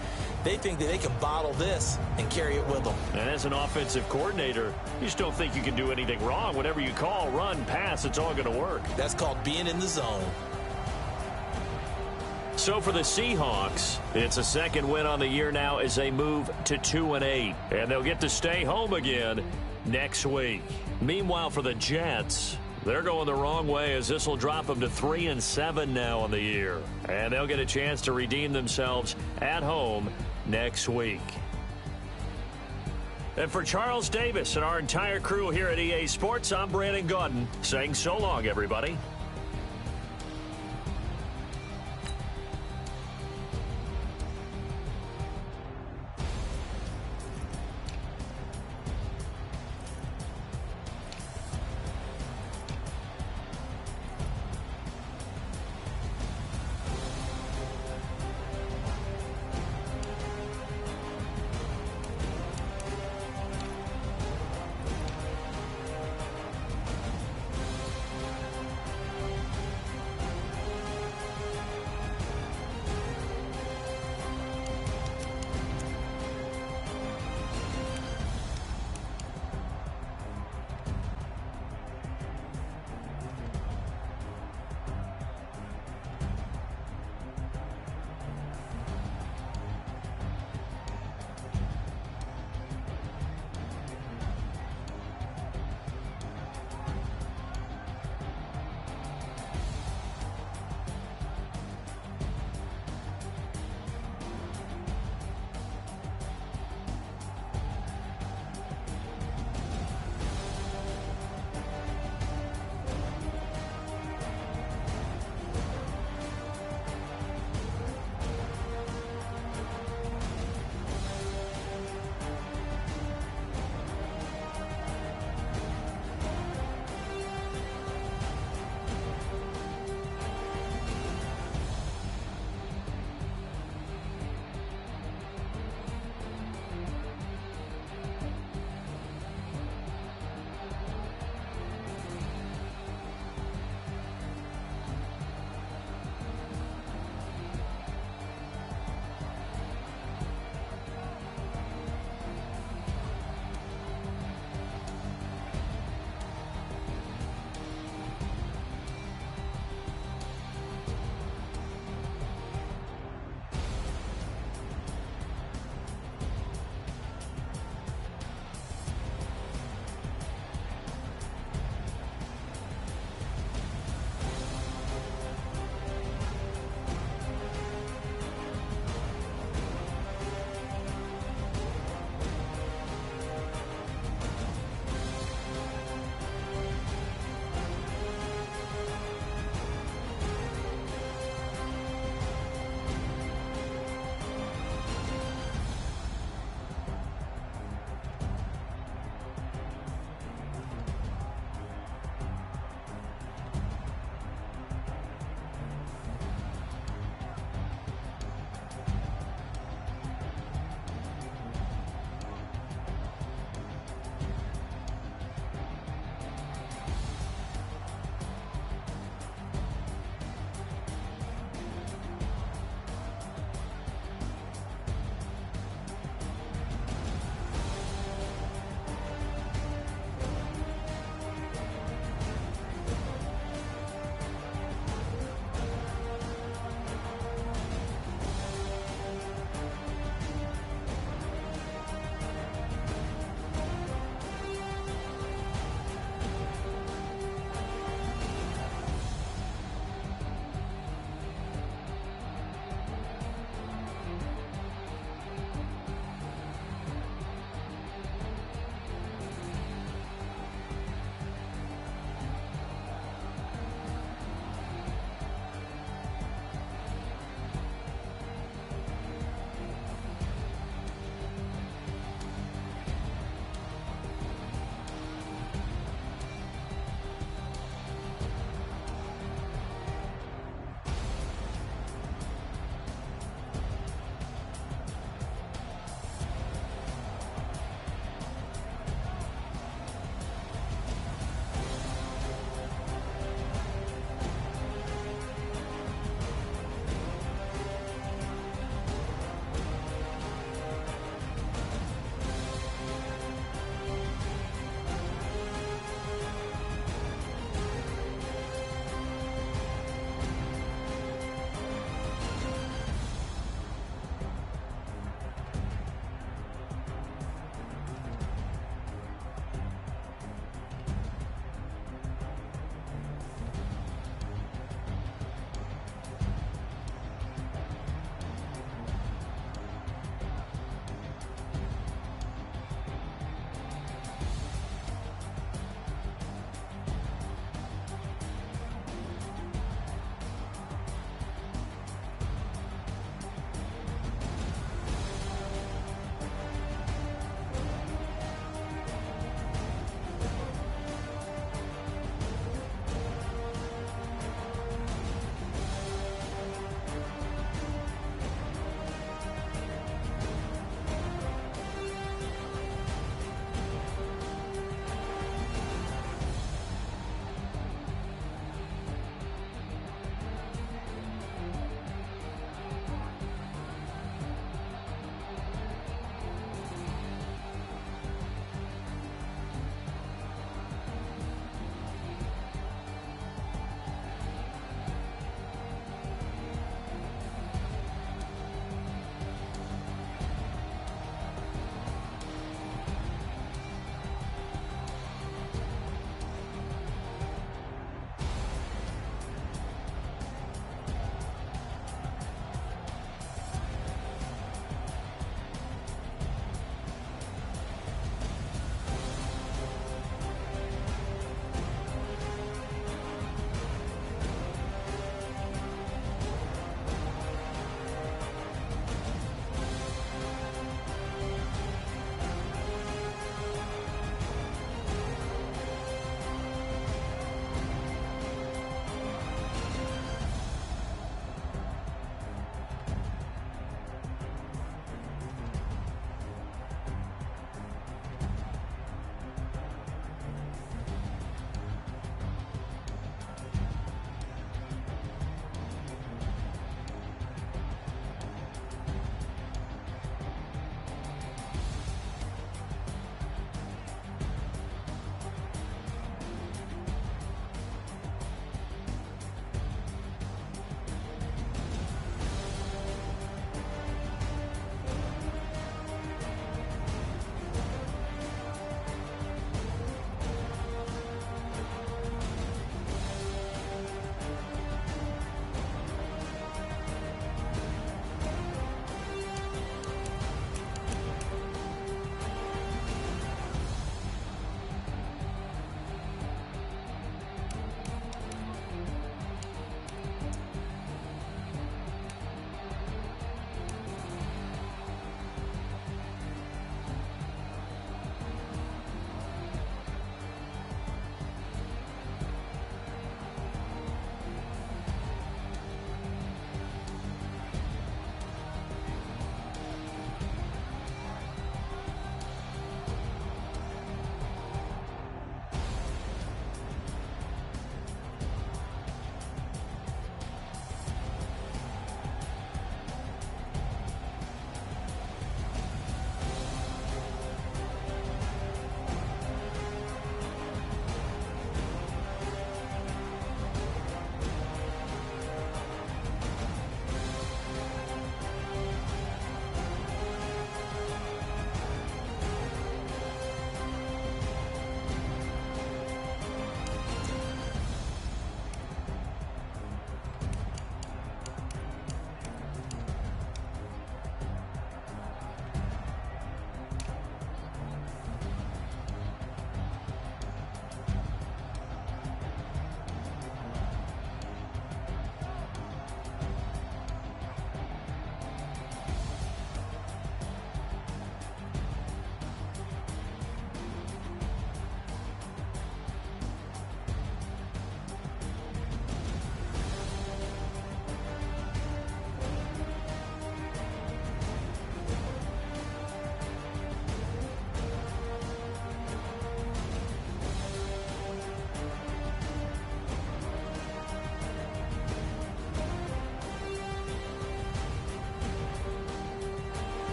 They think that they can bottle this and carry it with them. And as an offensive coordinator, you just don't think you can do anything wrong. Whatever you call, run, pass, it's all going to work. That's called being in the zone. So for the Seahawks, it's a second win on the year now as they move to 2-8. And they'll get to stay home again next week. Meanwhile, for the Jets, they're going the wrong way as this will drop them to 3-7 now on the year. And they'll get a chance to redeem themselves at home next week. And for Charles Davis and our entire crew here at EA Sports, I'm Brandon Gaudin saying so long, everybody.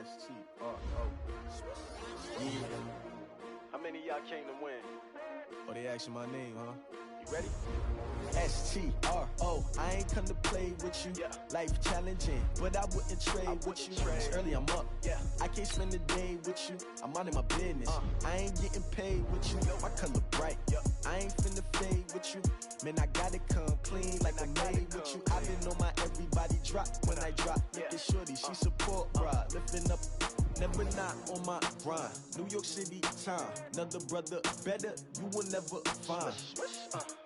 S-T-R-O. Yeah. How many of y'all came to win? Oh, they asking my name, huh? You ready? S-T-R-O. I ain't come to play with you. Yeah. Life challenging, but I wouldn't trade with you. It's early, I'm up. Yeah. I can't spend the day with you. I'm minding my business. I ain't getting paid with you. My color bright. I ain't finna fade with you. Man, I gotta come clean like I'm made with you. I've been on my everybody drop. When I drop, look at shorty, she support, bruh. Lifting up, never not on my grind. New York City time, another brother better, you will never find.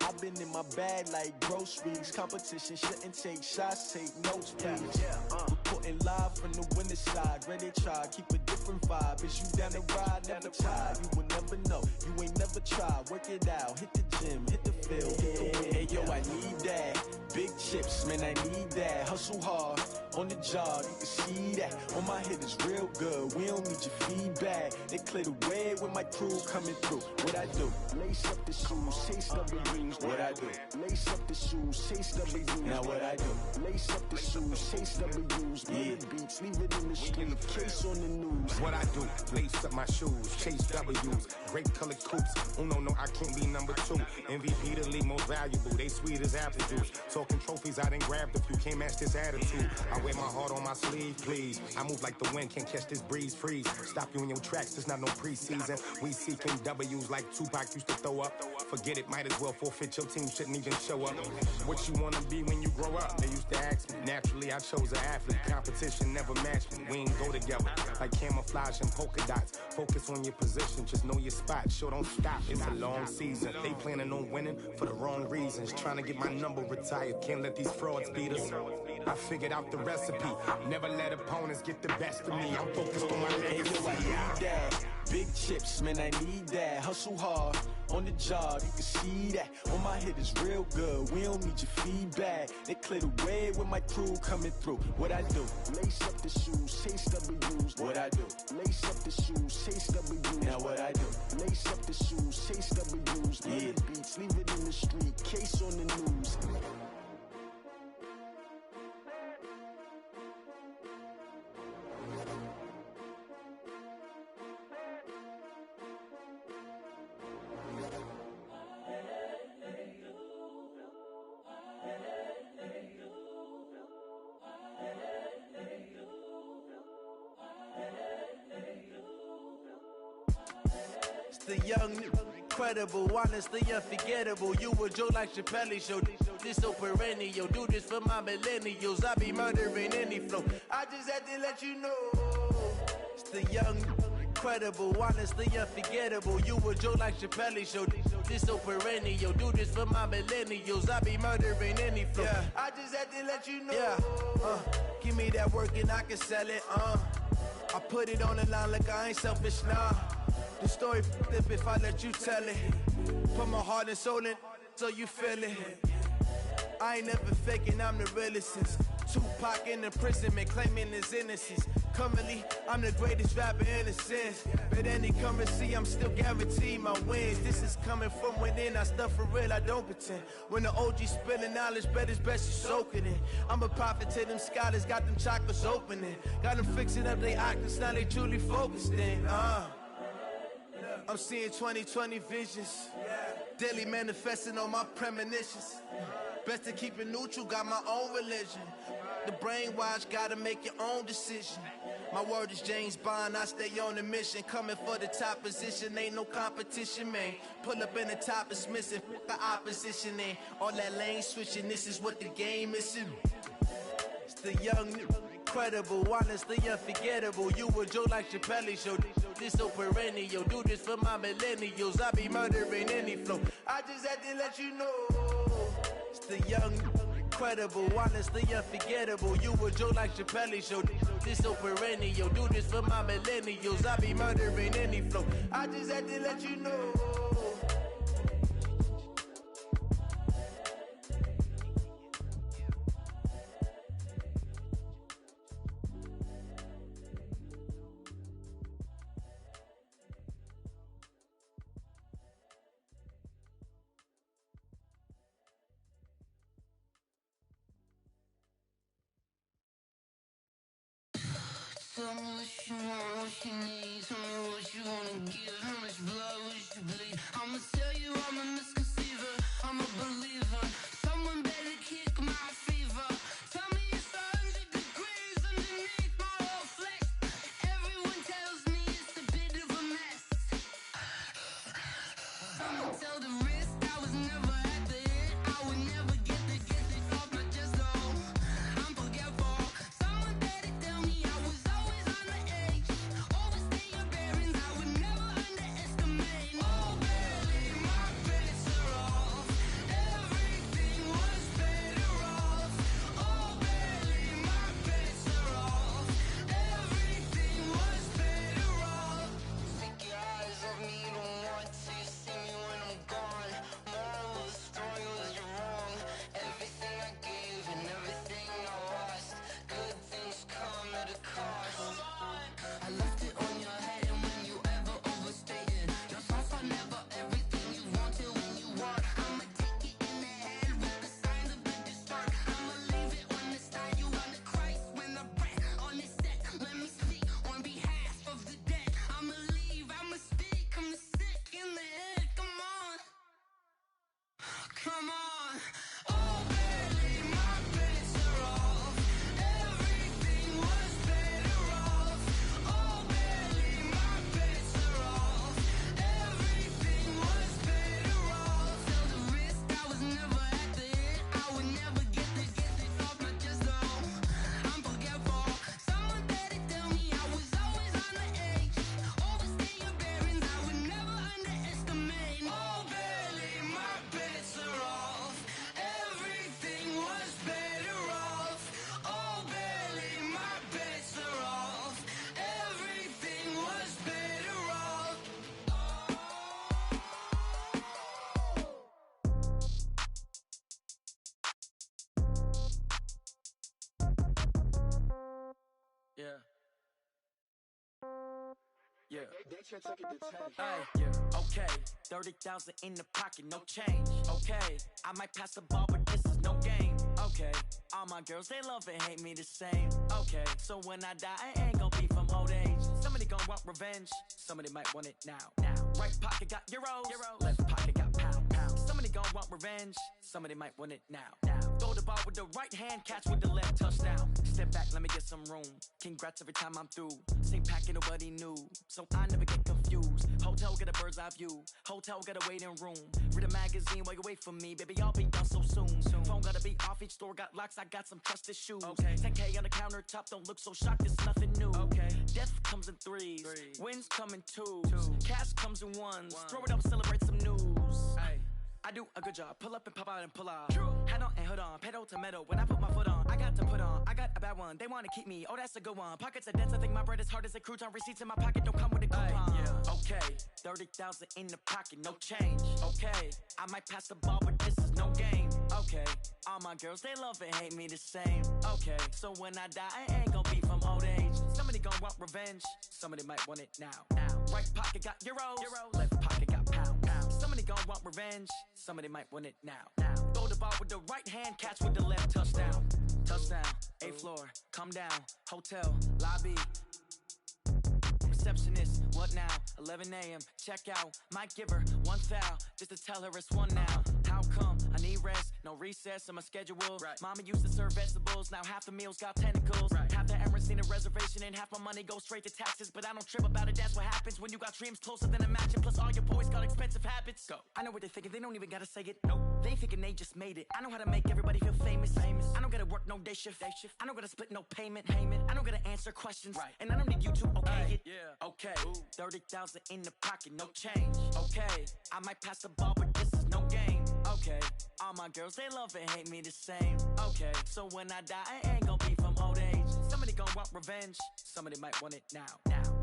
I've been in my bag like groceries. Competition shouldn't take shots, take notes, please. Reporting live from the winning side. Ready to try, keep a different vibe. Is you down the ride, never try. You will never know, you ain't never tried. Work it out, hit the gym, hit the field, hit the wind. Hey yo, I need that. Big chips, man, I need that. Hustle hard, on the job, you can see that. On my head is real good, we don't need your feedback. They clear the way with my crew coming through. What I do? Lace up the shoes, chase W's. What I do? Lace up the shoes, chase W's. Now what I do? Lace up the shoes, chase W's. Yeah. Beats, leave it in the street, case on the news. What I do? Lace up my shoes, chase W's. Great colored coops. Oh no, I can't be number 2. MVP the league most valuable. They sweet as apple juice. Talking trophies, I done grabbed a few. Can't match this attitude. I wear my heart on my sleeve, please. I move like the wind, can't catch this breeze, freeze. Stop you in your tracks, there's not no preseason. We seeking W's like Tupac used to throw up. Forget it, might as well forfeit. Your team shouldn't even show up. What you wanna be when you grow up? They used to ask me. Naturally, I chose an athlete. Competition never matched me. We ain't go together like camouflage and polka dots. Focus on your position, just know your spot. Sure, don't stop. It's a long season. They planning on winning for the wrong reasons. Trying to get my number retired. Can't let these frauds beat us. I figured out the recipe. Never let opponents get the best of me. I'm focused on my legacy. I need that. Big chips, man, I need that. Hustle hard, on the job, you can see that. On my head is real good, we don't need your feedback. They clear the way with my crew coming through. What I do? Lace up the shoes, chase W's. What I do? Lace up the shoes, chase W's. Now what I do? Lace up the shoes, chase W's. Yeah. Beats, leave it in the street, case on the news. The young, incredible, honestly unforgettable. You a Joe like Chappelle show. This so perennial. Do this for my millennials. I be murdering any flow. I just had to let you know. It's the young, incredible, honestly unforgettable. You a Joe like Chappelle show. This so perennial. Do this for my millennials. I be murdering any flow. Yeah. I just had to let you know. Yeah. Give me that work and I can sell it. I put it on the line like I ain't selfish, nah. The story flip if I let you tell it. Put my heart and soul in so you feel it. I ain't never faking, I'm the realest since Tupac in imprisonment, claiming his innocence. Currently, I'm the greatest rapper in a sense. But any currency, I'm still guaranteed my wins. This is coming from within, I stuff for real, I don't pretend. When the OG spilling knowledge, bet it's best you soak it in. I'm a prophet to them scholars, got them chakras opening. Got them fixing up they octaves, now they truly focused in. I'm seeing 2020 visions. Daily manifesting on my premonitions. Best to keep it neutral, got my own religion. The brainwash, gotta make your own decision. My word is James Bond, I stay on a mission. Coming for the top position, ain't no competition, man. Pull up in the top, it's missing, the opposition ain't. All that lane switching, this is what the game is. It's the young, incredible, honestly unforgettable. You a Joe like Chappelle show. This so perennial. Do this for my millennials. I be murdering any flow. I just had to let you know. It's the young, incredible, honestly unforgettable. You a Joe like Chappelle show. This so perennial. Do this for my millennials. I be murdering any flow. I just had to let you know. The Tell me what you want, what you need. Tell me what you wanna give. How much blood would you bleed? I'ma tell you I'm a misconceiver. I'm a believer. Someone better kick my fever. Tell me it's 100 degrees underneath my whole flesh. Everyone tells me it's a bit of a mess. I'ma tell the wrist I was never at the hit. I would never get this off my chest though. I'm forgetful. Someone better tell me I was always on the edge. Overstay your bearings, I would never underestimate. Oh baby, my bets are off. Everything was better off. Oh baby, my bets are off. Everything was better off. Take your eyes off me, you don't want to see me when I'm gone. Moral of the story was you're wrong. Everything I gave and everything I lost. Good things come at a cost. I left it on your head, and when you ever overstated, your thoughts are never everything you wanted when you want. I'ma take it in the head with the signs of the disturbed. I'ma leave it on the side. You on the Christ when the breath on this set. Let me speak on behalf of the dead. I'ma leave, I'ma speak. I'm the sick in the head. Come on, come on. Oh baby, my bets are off. Everything was better off. Oh baby, my bets are off. Everything was better off. Tell the wrist I was never at the hit. I would never get this off my chest though. I'm forgetful. Someone better tell me I was always on the edge. Overstay your bearings, I would never underestimate. Oh baby, my bets are off. Everything was better off. Oh baby, my bets are off. Everything was better off. Yeah. Yeah. Hey, yeah, okay. 30,000 in the pocket, no change. Okay, I might pass the ball, but this is no game. Okay, all my girls, they love and hate me the same. Okay, so when I die, I ain't gon' be from old age. Somebody gon' want revenge, somebody might want it now. Right pocket got euros, left pocket got pounds. Somebody gon' want revenge, somebody might want it now. Throw the ball with the right hand, catch with the left, touchdown. Step back, let me get some room. Congrats every time I'm through. Same packet, nobody knew, so I never get confused. Hotel get a bird's eye view. Hotel get a waiting room. Read a magazine while you wait for me, baby. I'll be done so soon. Phone gotta be off. Each store got locks. I got some trusted shoes. Okay. 10K on the countertop. Don't look so shocked. It's nothing new. Okay. Death comes in threes. Wins come in twos. Cash comes in ones. Throw it up, celebrate some news. Hey. I do a good job, pull up and pop out and pull off. Head on and hood on, pedal to metal. When I put my foot on, I got to put on. I got a bad one, they wanna keep me. Oh, that's a good one. Pockets are dense, I think my bread is hard as a crouton. Receipts in my pocket don't come with a coupon. Yeah. Okay, 30,000 in the pocket, no change. Okay, I might pass the ball, but this is no game. Okay, all my girls, they love and hate me the same. Okay, so when I die, I ain't gon' be from old age. Somebody gon' want revenge, somebody might want it now. Right pocket got euros, left pocket got pounds. Somebody gon' want revenge, somebody might want it now. Throw the ball with the right hand, catch with the left, touchdown. Touchdown, 8th floor, come down, hotel, lobby. Receptionist, what now? 11 a.m., check out. Might give her one foul, just to tell her it's one now. How come? I need rest, no recess in my schedule. Right. Mama used to serve vegetables, now half the meals got tentacles. Right. Half the Emirates need a reservation and half my money goes straight to taxes. But I don't trip about it, that's what happens when you got dreams closer than a mansion. Plus all your boys got expensive habits. Go. I know what they're thinking, they don't even gotta say it. Nope. They thinking they just made it. I know how to make everybody feel famous. I don't gotta work no day shift. I don't gotta split no payment. I don't gotta answer questions. Right. And I don't need you to okay it. Yeah. Okay, 30,000 in the pocket, no change. Okay, I might pass the ball, but this is no game. Okay, all my girls, they love and hate me the same. Okay, so when I die, I ain't gon' be from old age. Somebody gon' want revenge, somebody might want it now.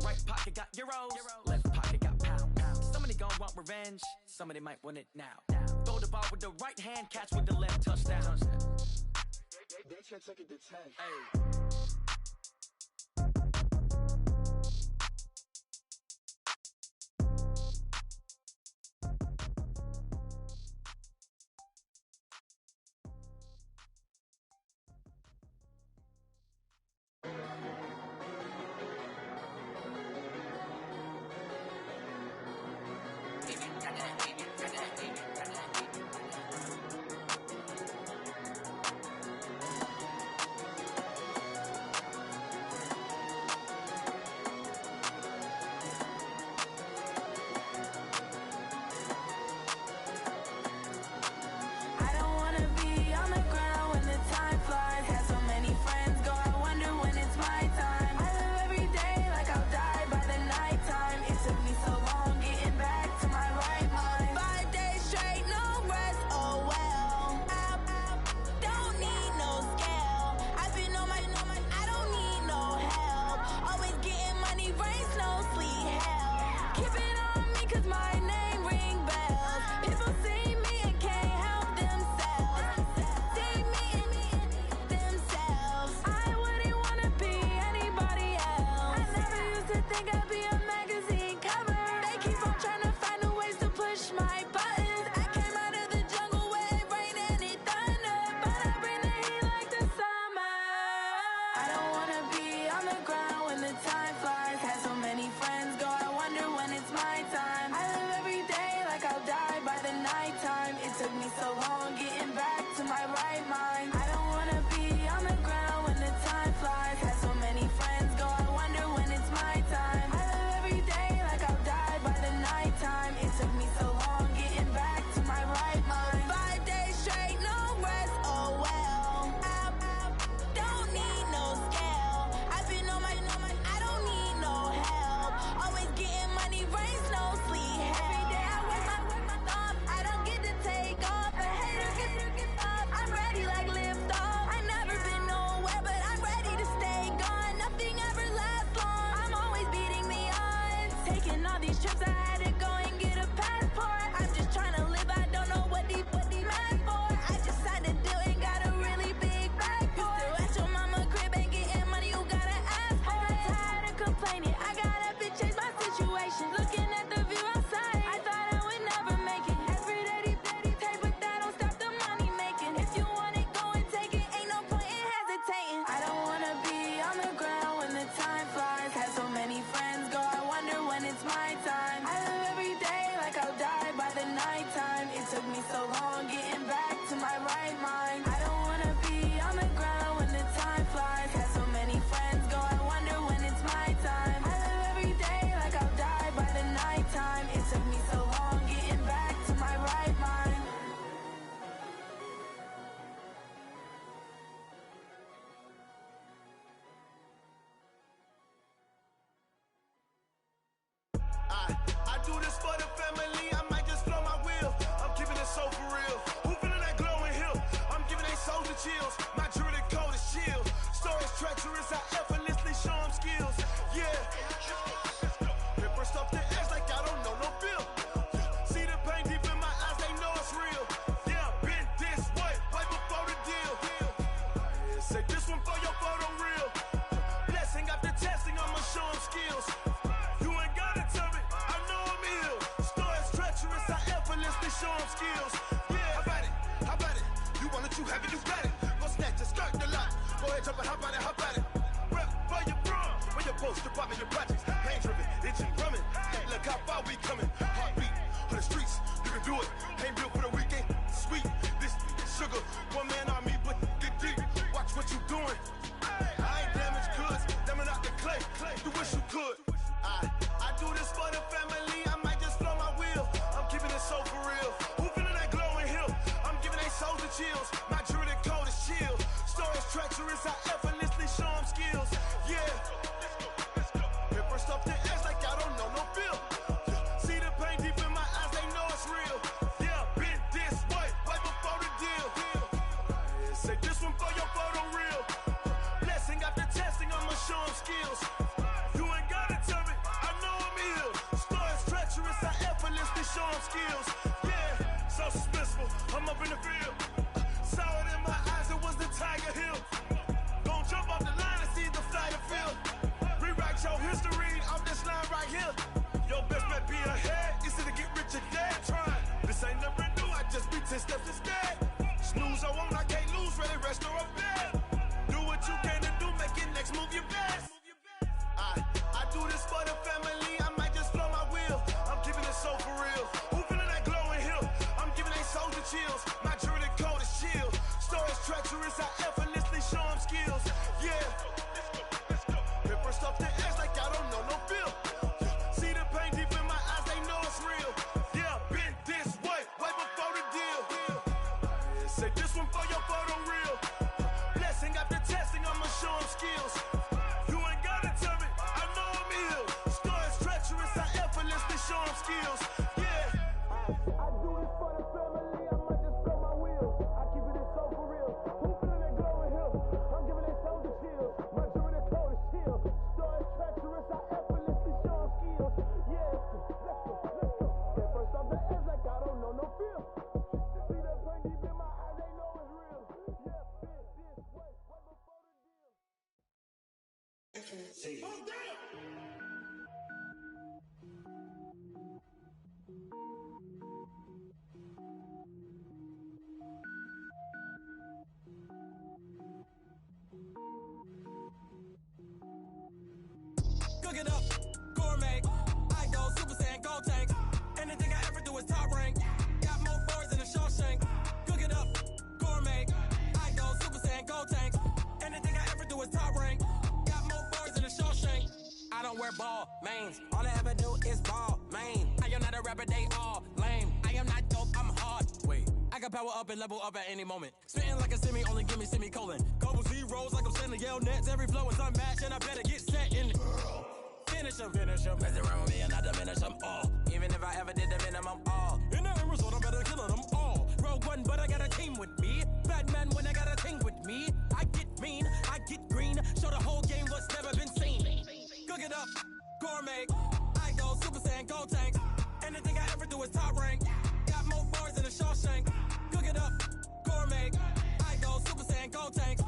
Right pocket got euros, left pocket got pounds. Somebody gon' want revenge, somebody might want it now. Throw the ball with the right hand, catch with the left, touchdown. They took it to 10. Hey. I do this for the family, I might just blow my wheel. I'm keeping it so for real. Who feeling Say this one for your photo reel. Blessing after testing, I'ma show them skills. You ain't gotta tell me, I know I'm ill. Stories treacherous, I effortlessly show them skills. Yeah. I do this for the family, I might just blow my wheel. I keep it so for real. Who feeling that glow in here? I'm giving it soldier chills. My jewelry the cold is chill. Stories treacherous, I effortlessly show them skills. Yeah. Let's go. At first off the edge like I don't know no feel. See the pain deep in my eyes, they know it's real. Yeah, this way, right before the deal. Cook it up, gourmet. I go Super Saiyan, gold tank. Anything I ever do is top rank. Got more boards than a Shawshank. Cook it up, gourmet. I go Super Saiyan, gold tank. Anything I ever do is top rank. Got more boards than a Shawshank. I don't wear ball mains. All I ever do is ball main. I am not a rapper, they all lame. I am not dope, I'm hard. Wait, I can power up and level up at any moment. Spitting like a semi, only give me semicolon. Couple zeros like I'm sending yell nets. Every flow is unmatched and I better get set in. Finish them. Mess around with me and I diminish them all. Even if I ever did the minimum, all. In the end result, I'm better killing them all. Rogue One, but I got a team with me. Batman when I got a thing with me. I get mean, I get green. Show the whole game what's never been seen. Cook it up, gourmet. I go Super Saiyan, gold tank. Anything I ever do is top rank. Got more bars than a Shawshank. Cook it up, gourmet. I go Super Saiyan, gold tank.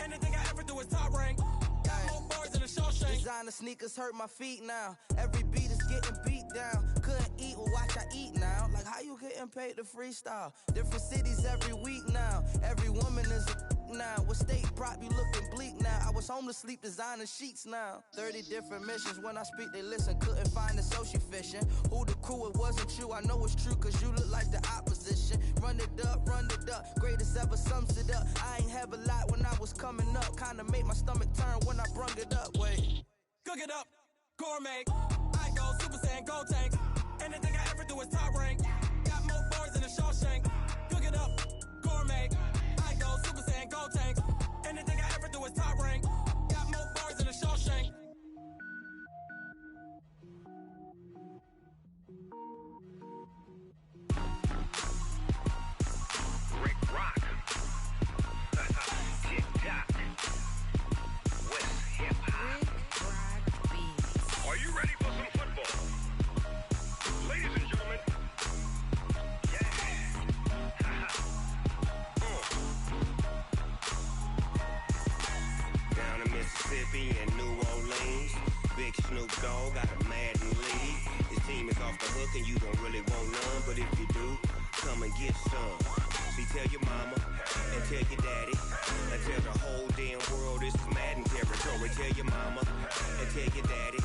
Anything I ever do is top rank. Got more bars than a Shawshank. Designer sneakers hurt my feet now. Every beat is getting beat down. Couldn't eat, well watch I eat now. Like how you getting paid to freestyle? Different cities every week now. Every woman is a now. With state prop, you looking bleak now. I was home to sleep, designer sheets now. 30 different missions. When I speak, they listen. Couldn't find it, so she fishing. Who the crew, it wasn't you. I know it's true, cause you look like the opposition. Run it up. Greatest ever sums it up. I ain't have a lot when I was coming up. Kinda made my stomach turn when I brung it up. Wait. Cook it up, gourmet. I go Super Saiyan, gold tank. Anything I ever do is top rank. Got more bars than a Shawshank. Cook it up, gourmet. I go Super Saiyan, gold tank. Anything I ever do is top rank. Got more bars than a Shawshank. Rick Rock. TikTok. West Hip Hop. Are you ready for some football? Ladies and gentlemen. Yeah. Down in Mississippi and New Orleans, Big Snoop Dogg got a Madden lead. His team is off the hook and you don't really want none, but if you do, come and get some. See, tell your mama and tell your daddy and tell the whole damn world this is Madden territory. Tell your mama and tell your daddy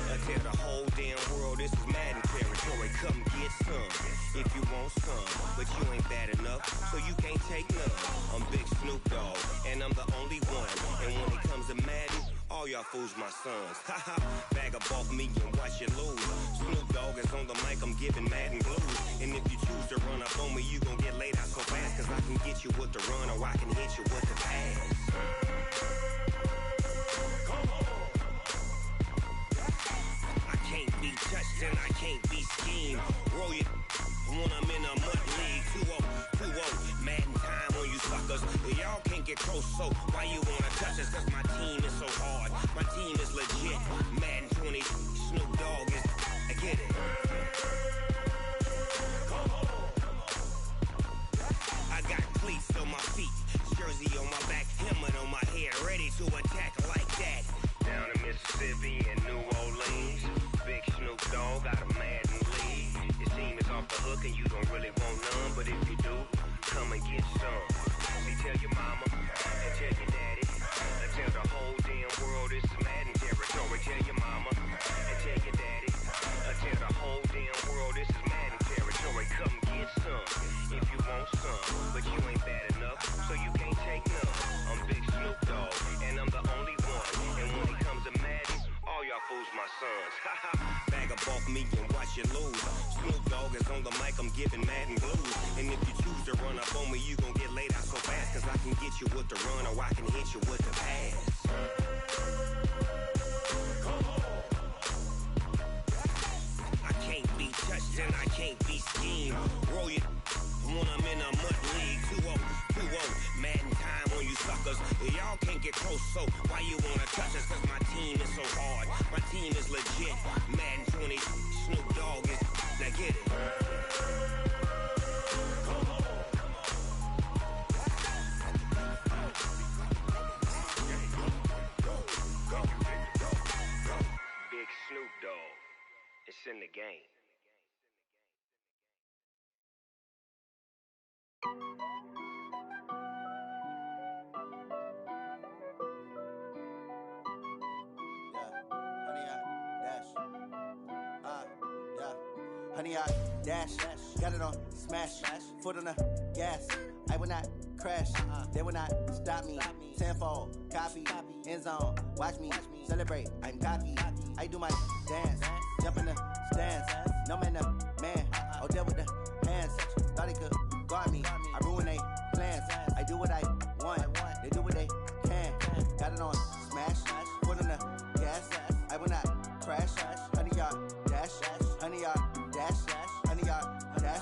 and tell the whole damn world this is Madden territory. Come get some if you want some, but you ain't bad enough, so you can't take none. I'm Big Snoop Dogg and I'm the only one. And when it comes to Madden, all y'all fools my sons. Haha, bag up off me and watch you lose. Snoop Dogg is on the mic, I'm giving Madden blues. And if you choose to run up on me, you gon' get laid out so fast, cause I can get you with the run or I can hit you with the pass. Come on. I can't be touched and I can't be schemed. Roll your when I'm in a mud league. 2-0, Madden time on you suckers. Y'all can't get close, so why you wanna touch us? Cause my team is so hard, my team is legit. Madden 20, Snoop Dogg is, I get it. Come on. I got cleats on my feet, jersey on my back, helmet on my head, ready to attack like that. Down in Mississippi and New Orleans, Big Snoop Dogg got a Madden lead. His team is off the hook and you don't really want none, but if you do, come and get some. See, tell your mama and tell your daddy and tell the whole damn world this is Madden territory. Tell your mama and tell your daddy and tell the whole damn world this is Madden territory. Come get some if you want some, but you ain't bad enough, so you can't take none. I'm Big Snoop Dogg and I'm the only one. And when it comes to Madden, all y'all fools my sons. Bag up off me and watch you lose. Snoop Dogg is on the mic, I'm giving Madden blues. And if you choose to run up on me, you gon' get laid out can get you with the run or I can hit you with the pass. I can't be touched and I can't be schemed. Roll you when I'm in a mud league. 2-0, 2-0, Madden time on you suckers. Y'all can't get close, so why you wanna touch us? Cause my team is so hard, my team is legit. Madden 20, Snoop Dogg is, now get it. Big Snoop Dogg, it's in the game. Honey, I dash, got it on smash, foot on the gas. I will not crash, they will not stop me. Tenfold, copy, end zone, watch me celebrate. I'm cocky, I do my dance, jump in the stands. No man, the man, oh there with the hands. Thought he could guard me, I ruin they plans. I do what I want, they do what they can. Got it on smash, foot on the gas. I will not crash, honey, y'all dash, honey, y'all dash, honey, y'all dash,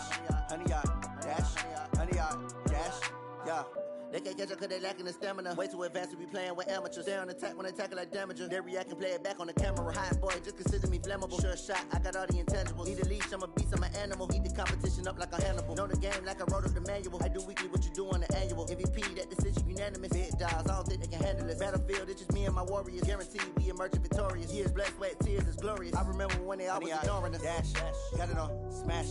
honey, y'all dash, honey, y'all dash, yeah. They can't catch up cause they lacking the stamina. Way too advanced to be playing with amateurs. Stay on attack when they tackle like damager. They react and play it back on the camera. Hot boy, just consider me flammable. Sure shot, I got all the intangibles. Need a leash, I'm a beast, I'm an animal. Eat the competition up like a Hannibal. Know the game like I wrote up the manual. I do weekly what you do on the annual. MVP, that decision unanimous. Big dogs, I don't think they can handle it. Battlefield, it's just me and my warriors. Guaranteed we emerge victorious. Years, blood, sweat, tears, it's glorious. I remember when they always ignoring us. Dash, got it on smash,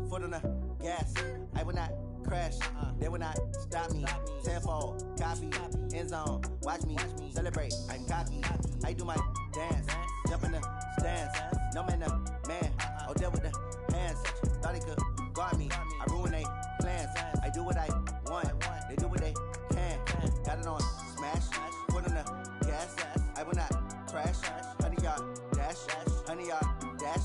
foot on the gas. I will not crash, they will not stop me. Tenfold, copy, end zone, watch me celebrate. I'm cocky, I do my dance, jump in the stands. No man, the man, oh there with the hands. Thought he could guard me, I ruin they plans. I do what I want, they do what they can. Got it on smash, foot on the gas. I will not crash, honey y'all dash, honey y'all dash,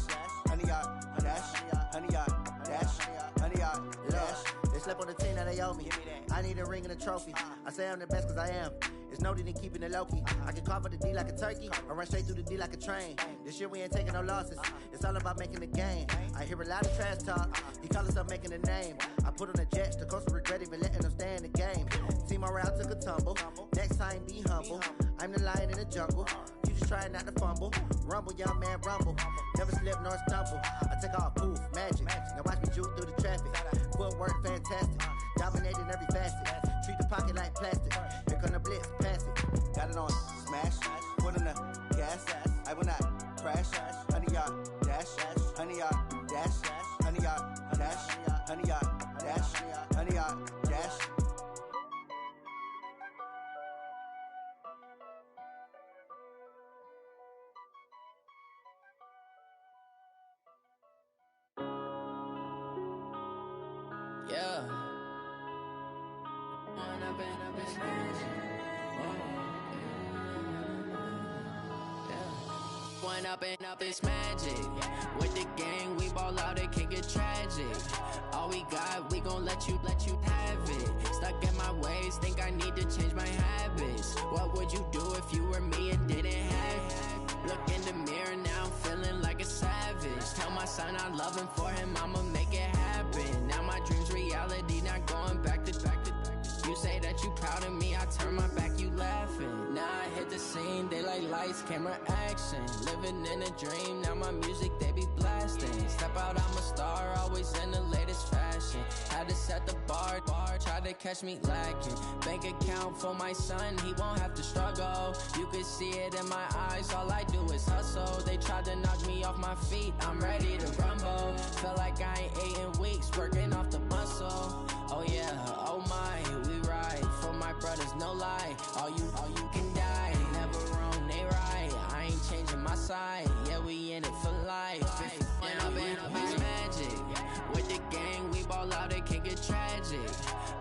honey y'all dash, honey y'all dash, honey y'all dash. They slept on the team that they owe me. I need a ring and a trophy. I say I'm the best cause I am. It's no need in keeping it low-key. I can carve up the D like a turkey or run straight through the D like a train. This year we ain't taking no losses. It's all about making the game. I hear a lot of trash talk. He call himself making a name. I put on the Jets. The coach will regret even letting them stay in the game. Team morale took a tumble. Next time be humble. I'm the lion in the jungle. You just try not to fumble. Rumble, young man, rumble. Never slip nor stumble. I take off, poof, magic. Now watch me juke through the traffic. Footwork fantastic. Dominating every facet. Treat the pocket like plastic. Here come the blitz, pass it. Got it on smash. Foot on the gas. I will not crash. Honey, y'all dash. Honey, y'all dash. Honey, y'all dash. Honey, y'all dash. Honey, y'all dash. Yeah. Going up and up, it's magic. With the gang, we ball out, it can get tragic. All we got, we gon' let you have it. Stuck in my ways, think I need to change my habits. What would you do if you were me and didn't have it? Look in the mirror, now I'm feeling like a savage. Tell my son I love him, for him I'ma make it happen. Now my dream's reality, not going back to. You say that you proud of me, I turn my back, you laughing. Now I hit the scene, they like lights, camera, action. Living in a dream, now my music, they be blasting. Step out, I'm a star, always in the latest fashion. Had to set the bar, try to catch me lacking. Bank account for my son, he won't have to struggle. You can see it in my eyes, all I do is hustle. They tried to knock me off my feet, I'm ready to rumble. Feel like I ain't ate in weeks, working off the muscle. Oh yeah, oh my, we ride for my brothers, no lie. All you can die, never wrong, they right. I ain't changing my side, yeah, we in it for life. When up and up is magic. With the gang, we ball out, it can get tragic.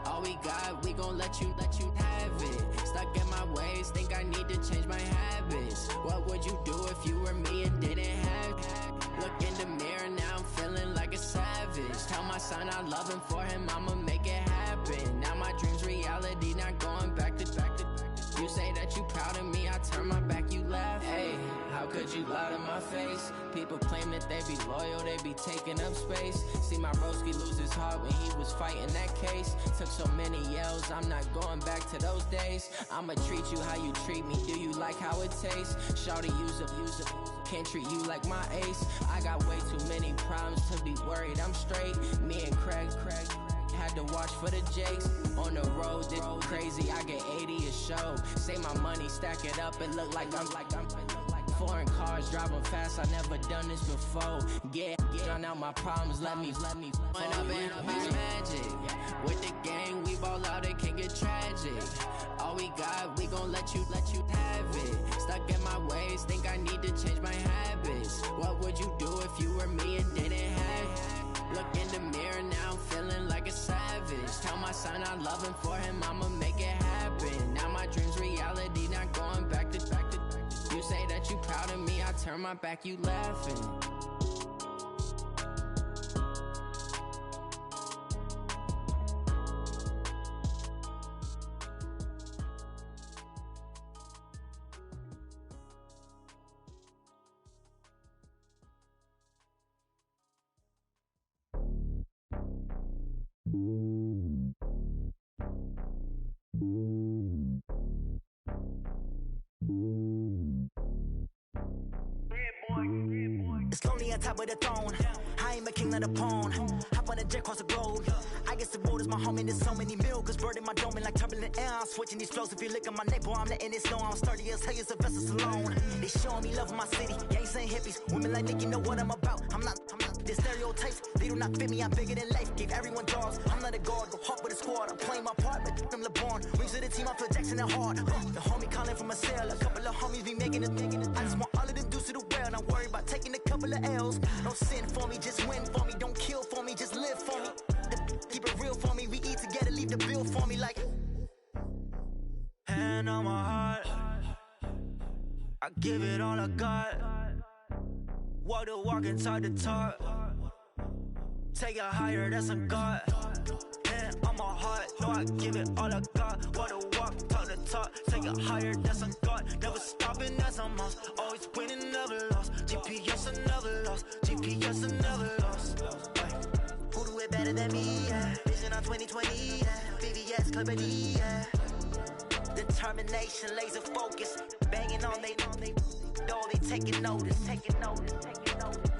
All we got, we gon' let you have it. Stuck in my ways, think I need to change my habits. What would you do if you were me and didn't have it? Look in the mirror, now I'm feeling like a savage. Tell my son I love him, for him I'ma make it happen. Now my dream's reality. reality, not going back to. You say that you proud of me, I turn my back, you laugh. Hey, how could you lie to my face? People claim that they be loyal, they be taking up space. See my broski lose his heart when he was fighting that case. Took so many yells, I'm not going back to those days. I'ma treat you how you treat me, do you like how it tastes? Shawty, use up, can't treat you like my ace. I got way too many problems to be worried, I'm straight. Me and Craig had to watch for the Jakes. On the road, this crazy, I get 80 a show. Say my money, stack it up, it look like I'm foreign cars, driving fast, I never done this before. Get drown out my problems, let me When up in a beach magic. With the gang, we ball out, it can get tragic. All we got, we gon' let you have it. Stuck in my ways, think I need to change my habits. What would you do if you were me and didn't have it? Look in the mirror, now I'm feeling like a savage. Tell my son I love him, for him I'ma make it happen. Now my dream's reality, not going back to. You say that you proud of me, I turn my back, you laughing. It's lonely on top of the throne. I ain't a king of the pawn. Hop on a jet across the globe. I guess the road is my home and there's so many milkers bird in my dome and like turbulent air. I'm switching these flows. If you look at my neck, boy, I'm letting it snow. I'm sturdy as hell as a vessel alone. They showing me love in my city. Gangs and hippies. Women like Nick, you know what I'm about. I'm not the stereotypes. They do not fit me. I'm bigger than life. Gave everyone jobs. I'm not a guard. Go hard with a squad. I'm playing my part, but I'm LeBron. Wings of the team, I feel Jackson and hard. The homie calling from a cell. A couple of homies be making it. I just want all of them dudes to do well. Not worry about taking a couple of L's. Don't sin for me, just win for me. Don't kill for me, just live for me. Keep it real for me. We eat together, leave the bill for me like. Hand on my heart, I give it all I got. Walk the walk and talk the talk. Take it higher, that's a God. Hand on my heart, no, I give it all I got. Walk the walk, talk the talk. Take it higher, that's a God. Never stopping, that's a must. Always winning, never lost. GPS, I never lost. GPS, I never lost. Who do it better than me? Yeah. Vision on 2020. Yeah. VVS, Clarity. Yeah. Determination, laser focus. Banging on they door, they taking notice. Taking notice. Taking notice.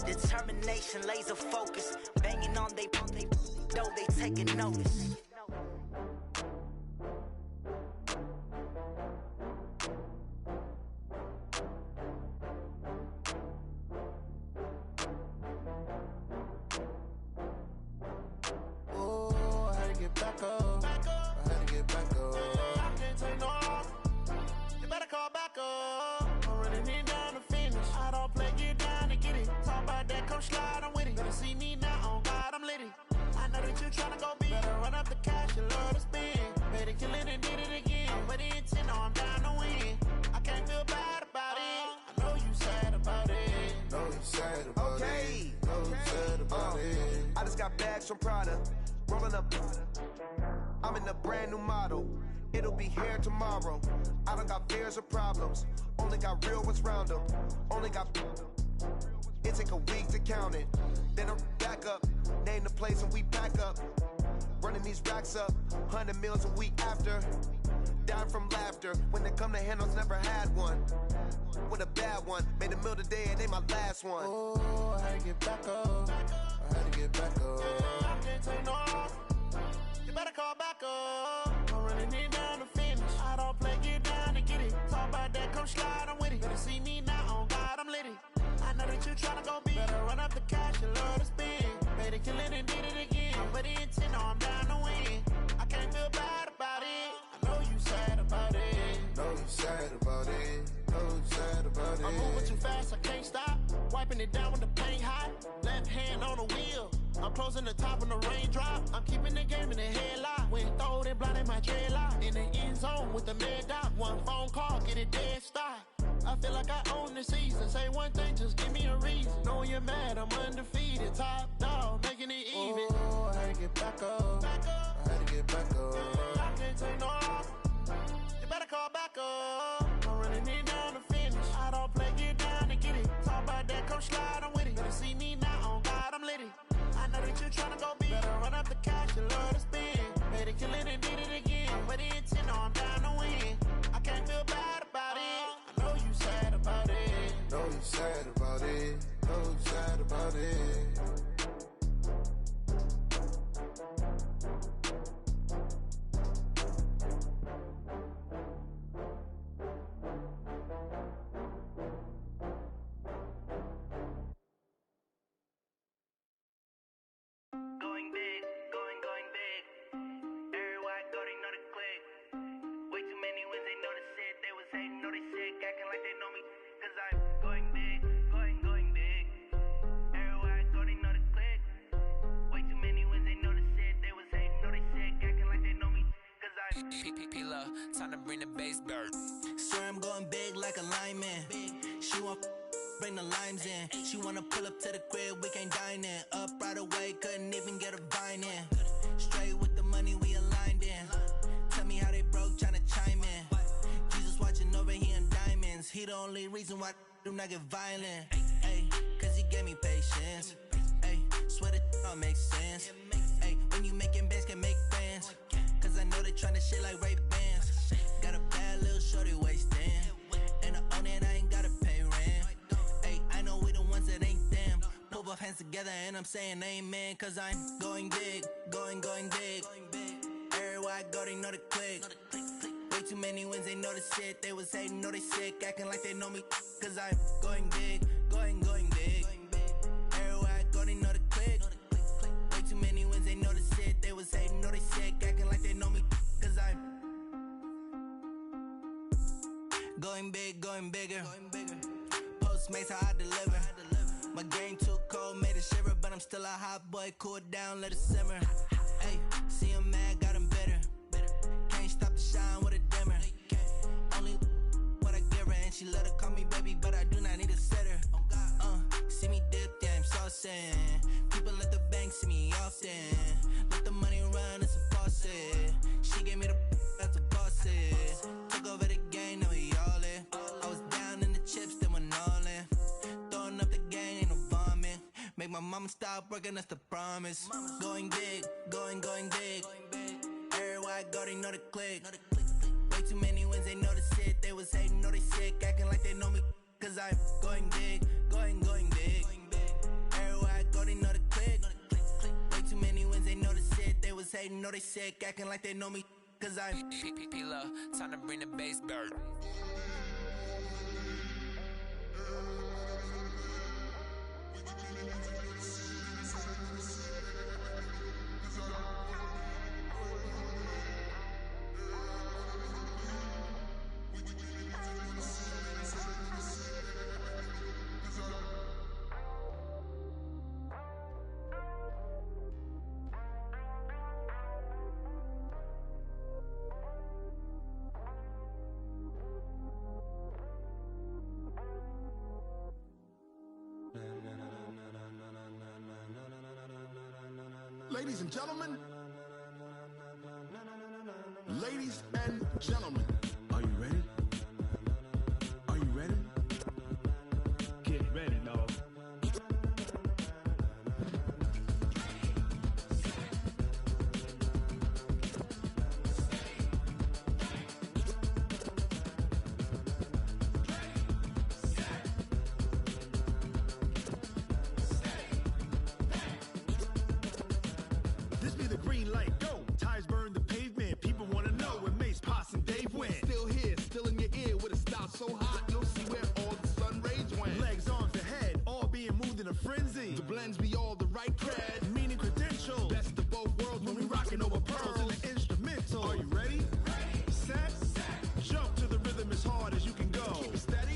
Determination, laser focus. Banging on they door, they taking notice. Back up. I had to get back up. I can't take no off. You better call back up. I'm running it down to finish. I don't play, get down to get it. Talk about that, come slide, I'm with it. Better see me now, on God, I'm litty. I know that you tryna go big. Better run up the cash, you love to spend. Better kill it and did it again. I'm with the intent, no, I'm down to win. I can't feel bad about it. I know you sad about it. Know you sad about it. Know you sad about it. I just got bags from Prada. Rolling up, I'm in a brand new model. It'll be here tomorrow. I don't got fears or problems. Only got real ones round them. Only got. It take a week to count it. Then I'm back up. Name the place and we back up. Running these racks up. 100 meals a week after. Down from laughter. When they come to handles, never had one. With a bad one. Made a meal today and they my last one. Oh, I had to get back up. I had to get back up. I can't take no off. You better call back up. I'm running it down to finish. I don't play, get down to get it. Talk about that, come slide, I'm with it. Better see me now, on God, I'm litty. I know that you tryna go big. Better run up the cash, you love to spend. Better kill it and did it again. I'm with the intent, no, I'm down to win. I can't feel bad about it. I know you sad about it. Know you sad about it. Know you sad about it. I'm moving too fast, I can't stop. Wiping it down with the paint hot. Left hand on the wheel. I'm closing the top when the raindrop. I'm keeping the game in the headlock. When throwed and blinded my dreadlock. In the end zone with the mad dot. One phone call, get it dead stop. I feel like I own the season. Say one thing, just give me a reason. Knowing you're mad, I'm undefeated. Top back up. I had to get back up. I can't take no loss. You better call back up. I'm running it down to finish. I don't play, get down to get it. Talk about that, come slide, I'm with it. Better see me now, on God, I'm litty. I know that you tryna go big. Better run up the cash, you love to spend. Made it, kill it, and did it again. I'm with the intent, no, I'm down to win. I can't feel bad about it. I know you sad about it. Know you sad about it. Know you sad about it. Going big, going big. Everywhere I go, they know the click. Way too many wins, they know the shit. They was hating, know they sick, acting like they know me. Cause I'm going big, going big. Everywhere I go, they know the click. Way too many wins, they know the shit. They was hating, know they sick, acting like they know me. Cause I'm P-P-P-Love, time to bring the bass bird. Swear I'm going big like a lineman. She want bring the limes in. She wanna pull up to the crib, we can't dine in. Up right away, couldn't even get a vine in. Straight with the money we aligned in. Tell me how they broke, tryna chime in. Jesus watching over here in diamonds. He the only reason why I do not get violent. Ay, cause he gave me patience. Ay, swear that all makes sense. Ay, when you making bands, can make friends. Cause I know they tryna shit like Ray-Bans. Got a bad little shorty wasting. And I own it, I ain't gotta pay rent. Ay, I know we the ones that ain't them. Pull both hands together and I'm saying amen. Cause I'm going big, going big. Everywhere I go, they know the click. Way too many wins, they know the shit. They was hating, know they sick, acting like they know me. Cause I'm going big, going big. Everywhere I go, they know the click. Way too many wins, they know the shit. They was hating, know they sick, acting like they know me. Cause I'm going big, going bigger. Postmates, how I deliver. My game too cold, made it shiver. But I'm still a hot boy, cool it down, let it simmer. Hey, see him mad, got him bitter. Can't stop the shine with a dimmer. Only what I give her, and she let her call me baby, but I do not need a sitter. See me dip, yeah, I'm saucing. People at the bank see me often. Let the money run, it's a faucet. She gave me the that's a bossy. Took over the game, now we all in. I was down in the chips, then went all in. Throwing up the game, ain't no vomit. Make my mama stop working, that's the promise. Going big, going big. Everywhere I go, they know the click. Way too many wins, they know the shit. They was hating, know they sick, acting like they know me. Cause I'm going big, going big. Everywhere I go, they know the click. Way too many wins, they know the shit. They was hating, know they sick, acting like they know me. Cause I'm P-P-P-Love, time to bring the bass bird. Ladies and gentlemen, ladies and gentlemen, are you ready? Are you ready? Get ready, dog. This be the green light, go. Tires burn the pavement. People wanna know where Mace, Poss, and Dave went. Still here, still in your ear with a style so hot, you'll see where all the sun rays went. Legs, arms, and head, all being moved in a frenzy. The blends be all the right cred, meaning credentials. Best of both worlds when we rockin' over pearls in the instrumental. Are you ready? Set, jump to the rhythm as hard as you can go. Keep it steady,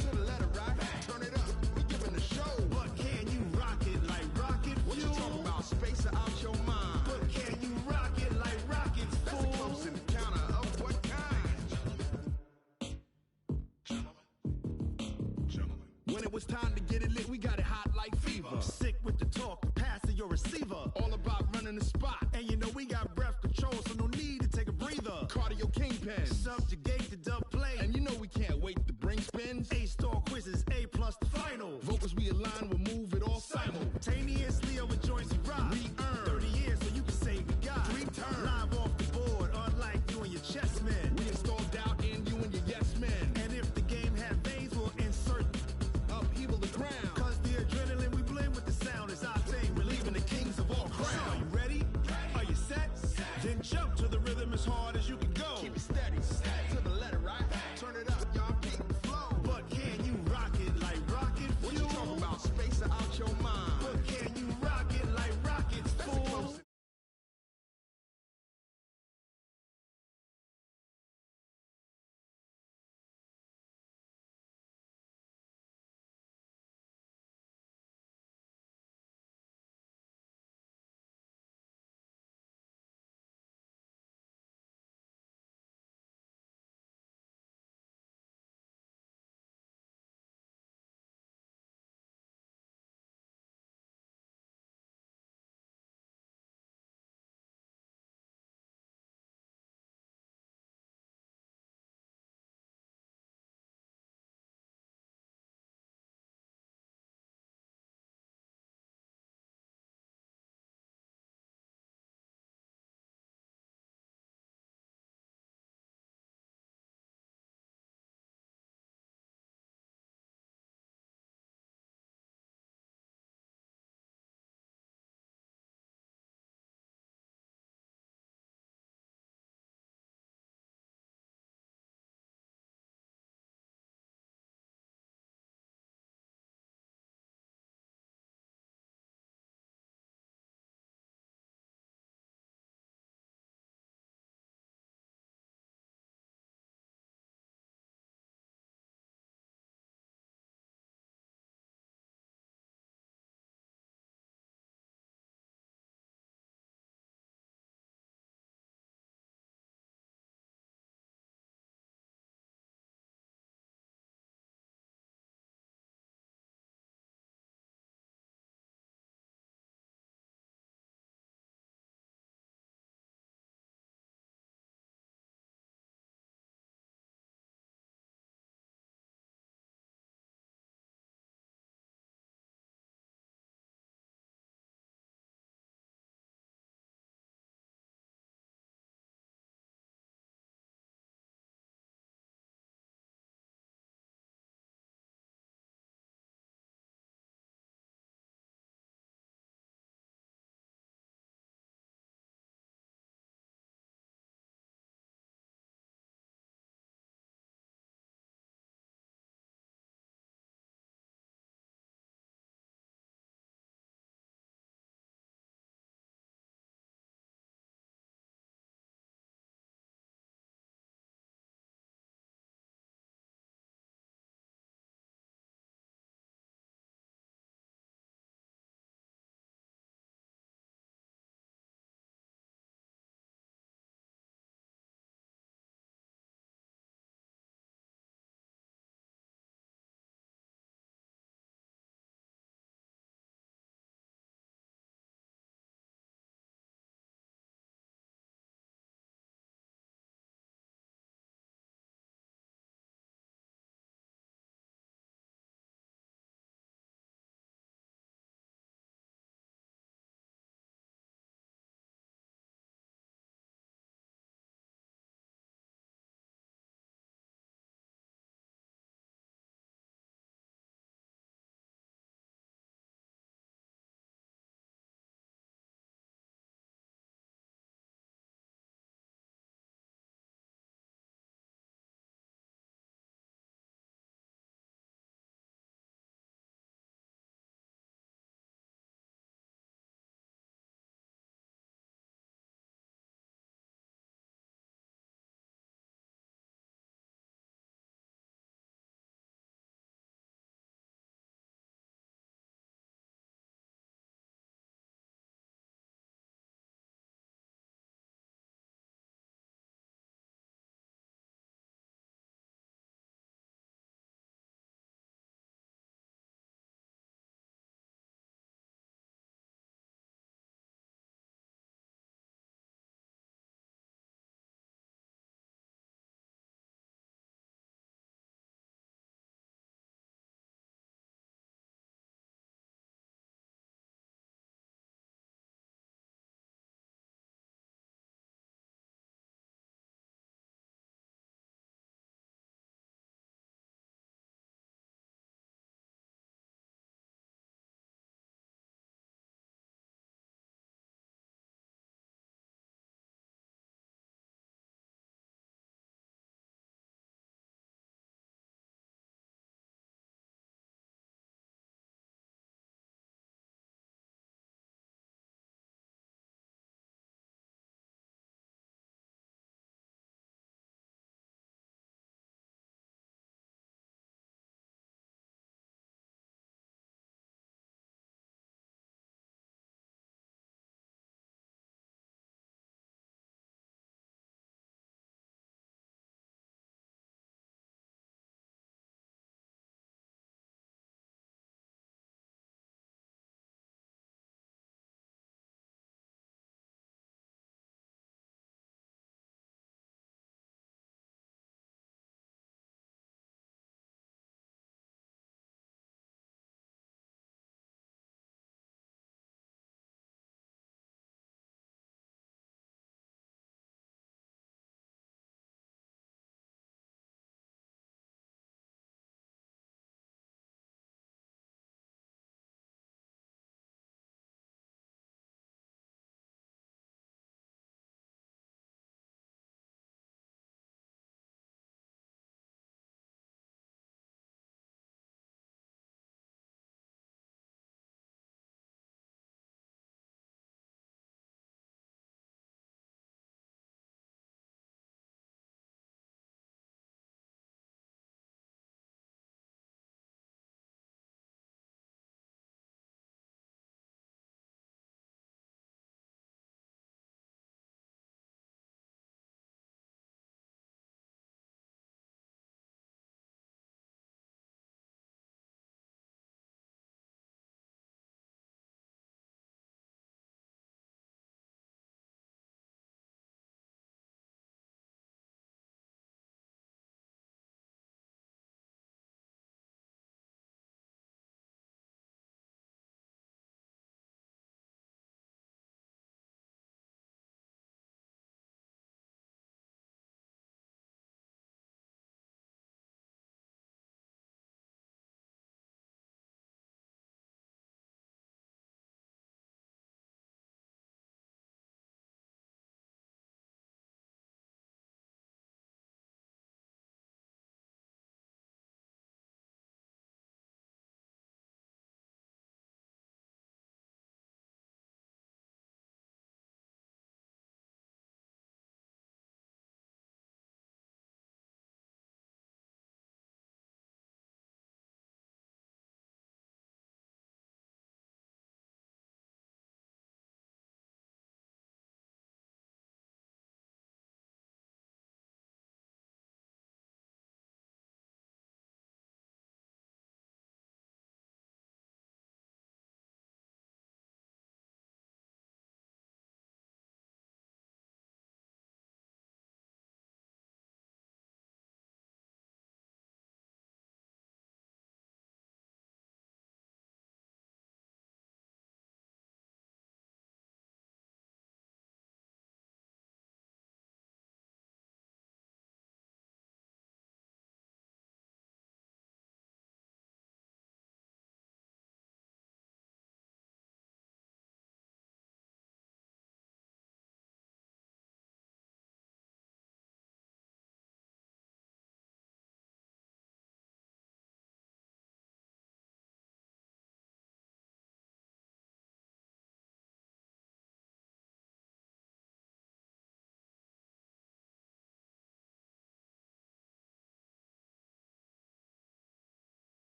to the letter right. Turn it up, we giving a show. But can you rock it like rocket fuel? What you talking about? Space out your mind. But can you rock it like rockets, fool? That's a close encounter of what kind? When it was time to get it lit, we got it hot like fever. Sick with the talk, passing your receiver. All about running the spot. up, you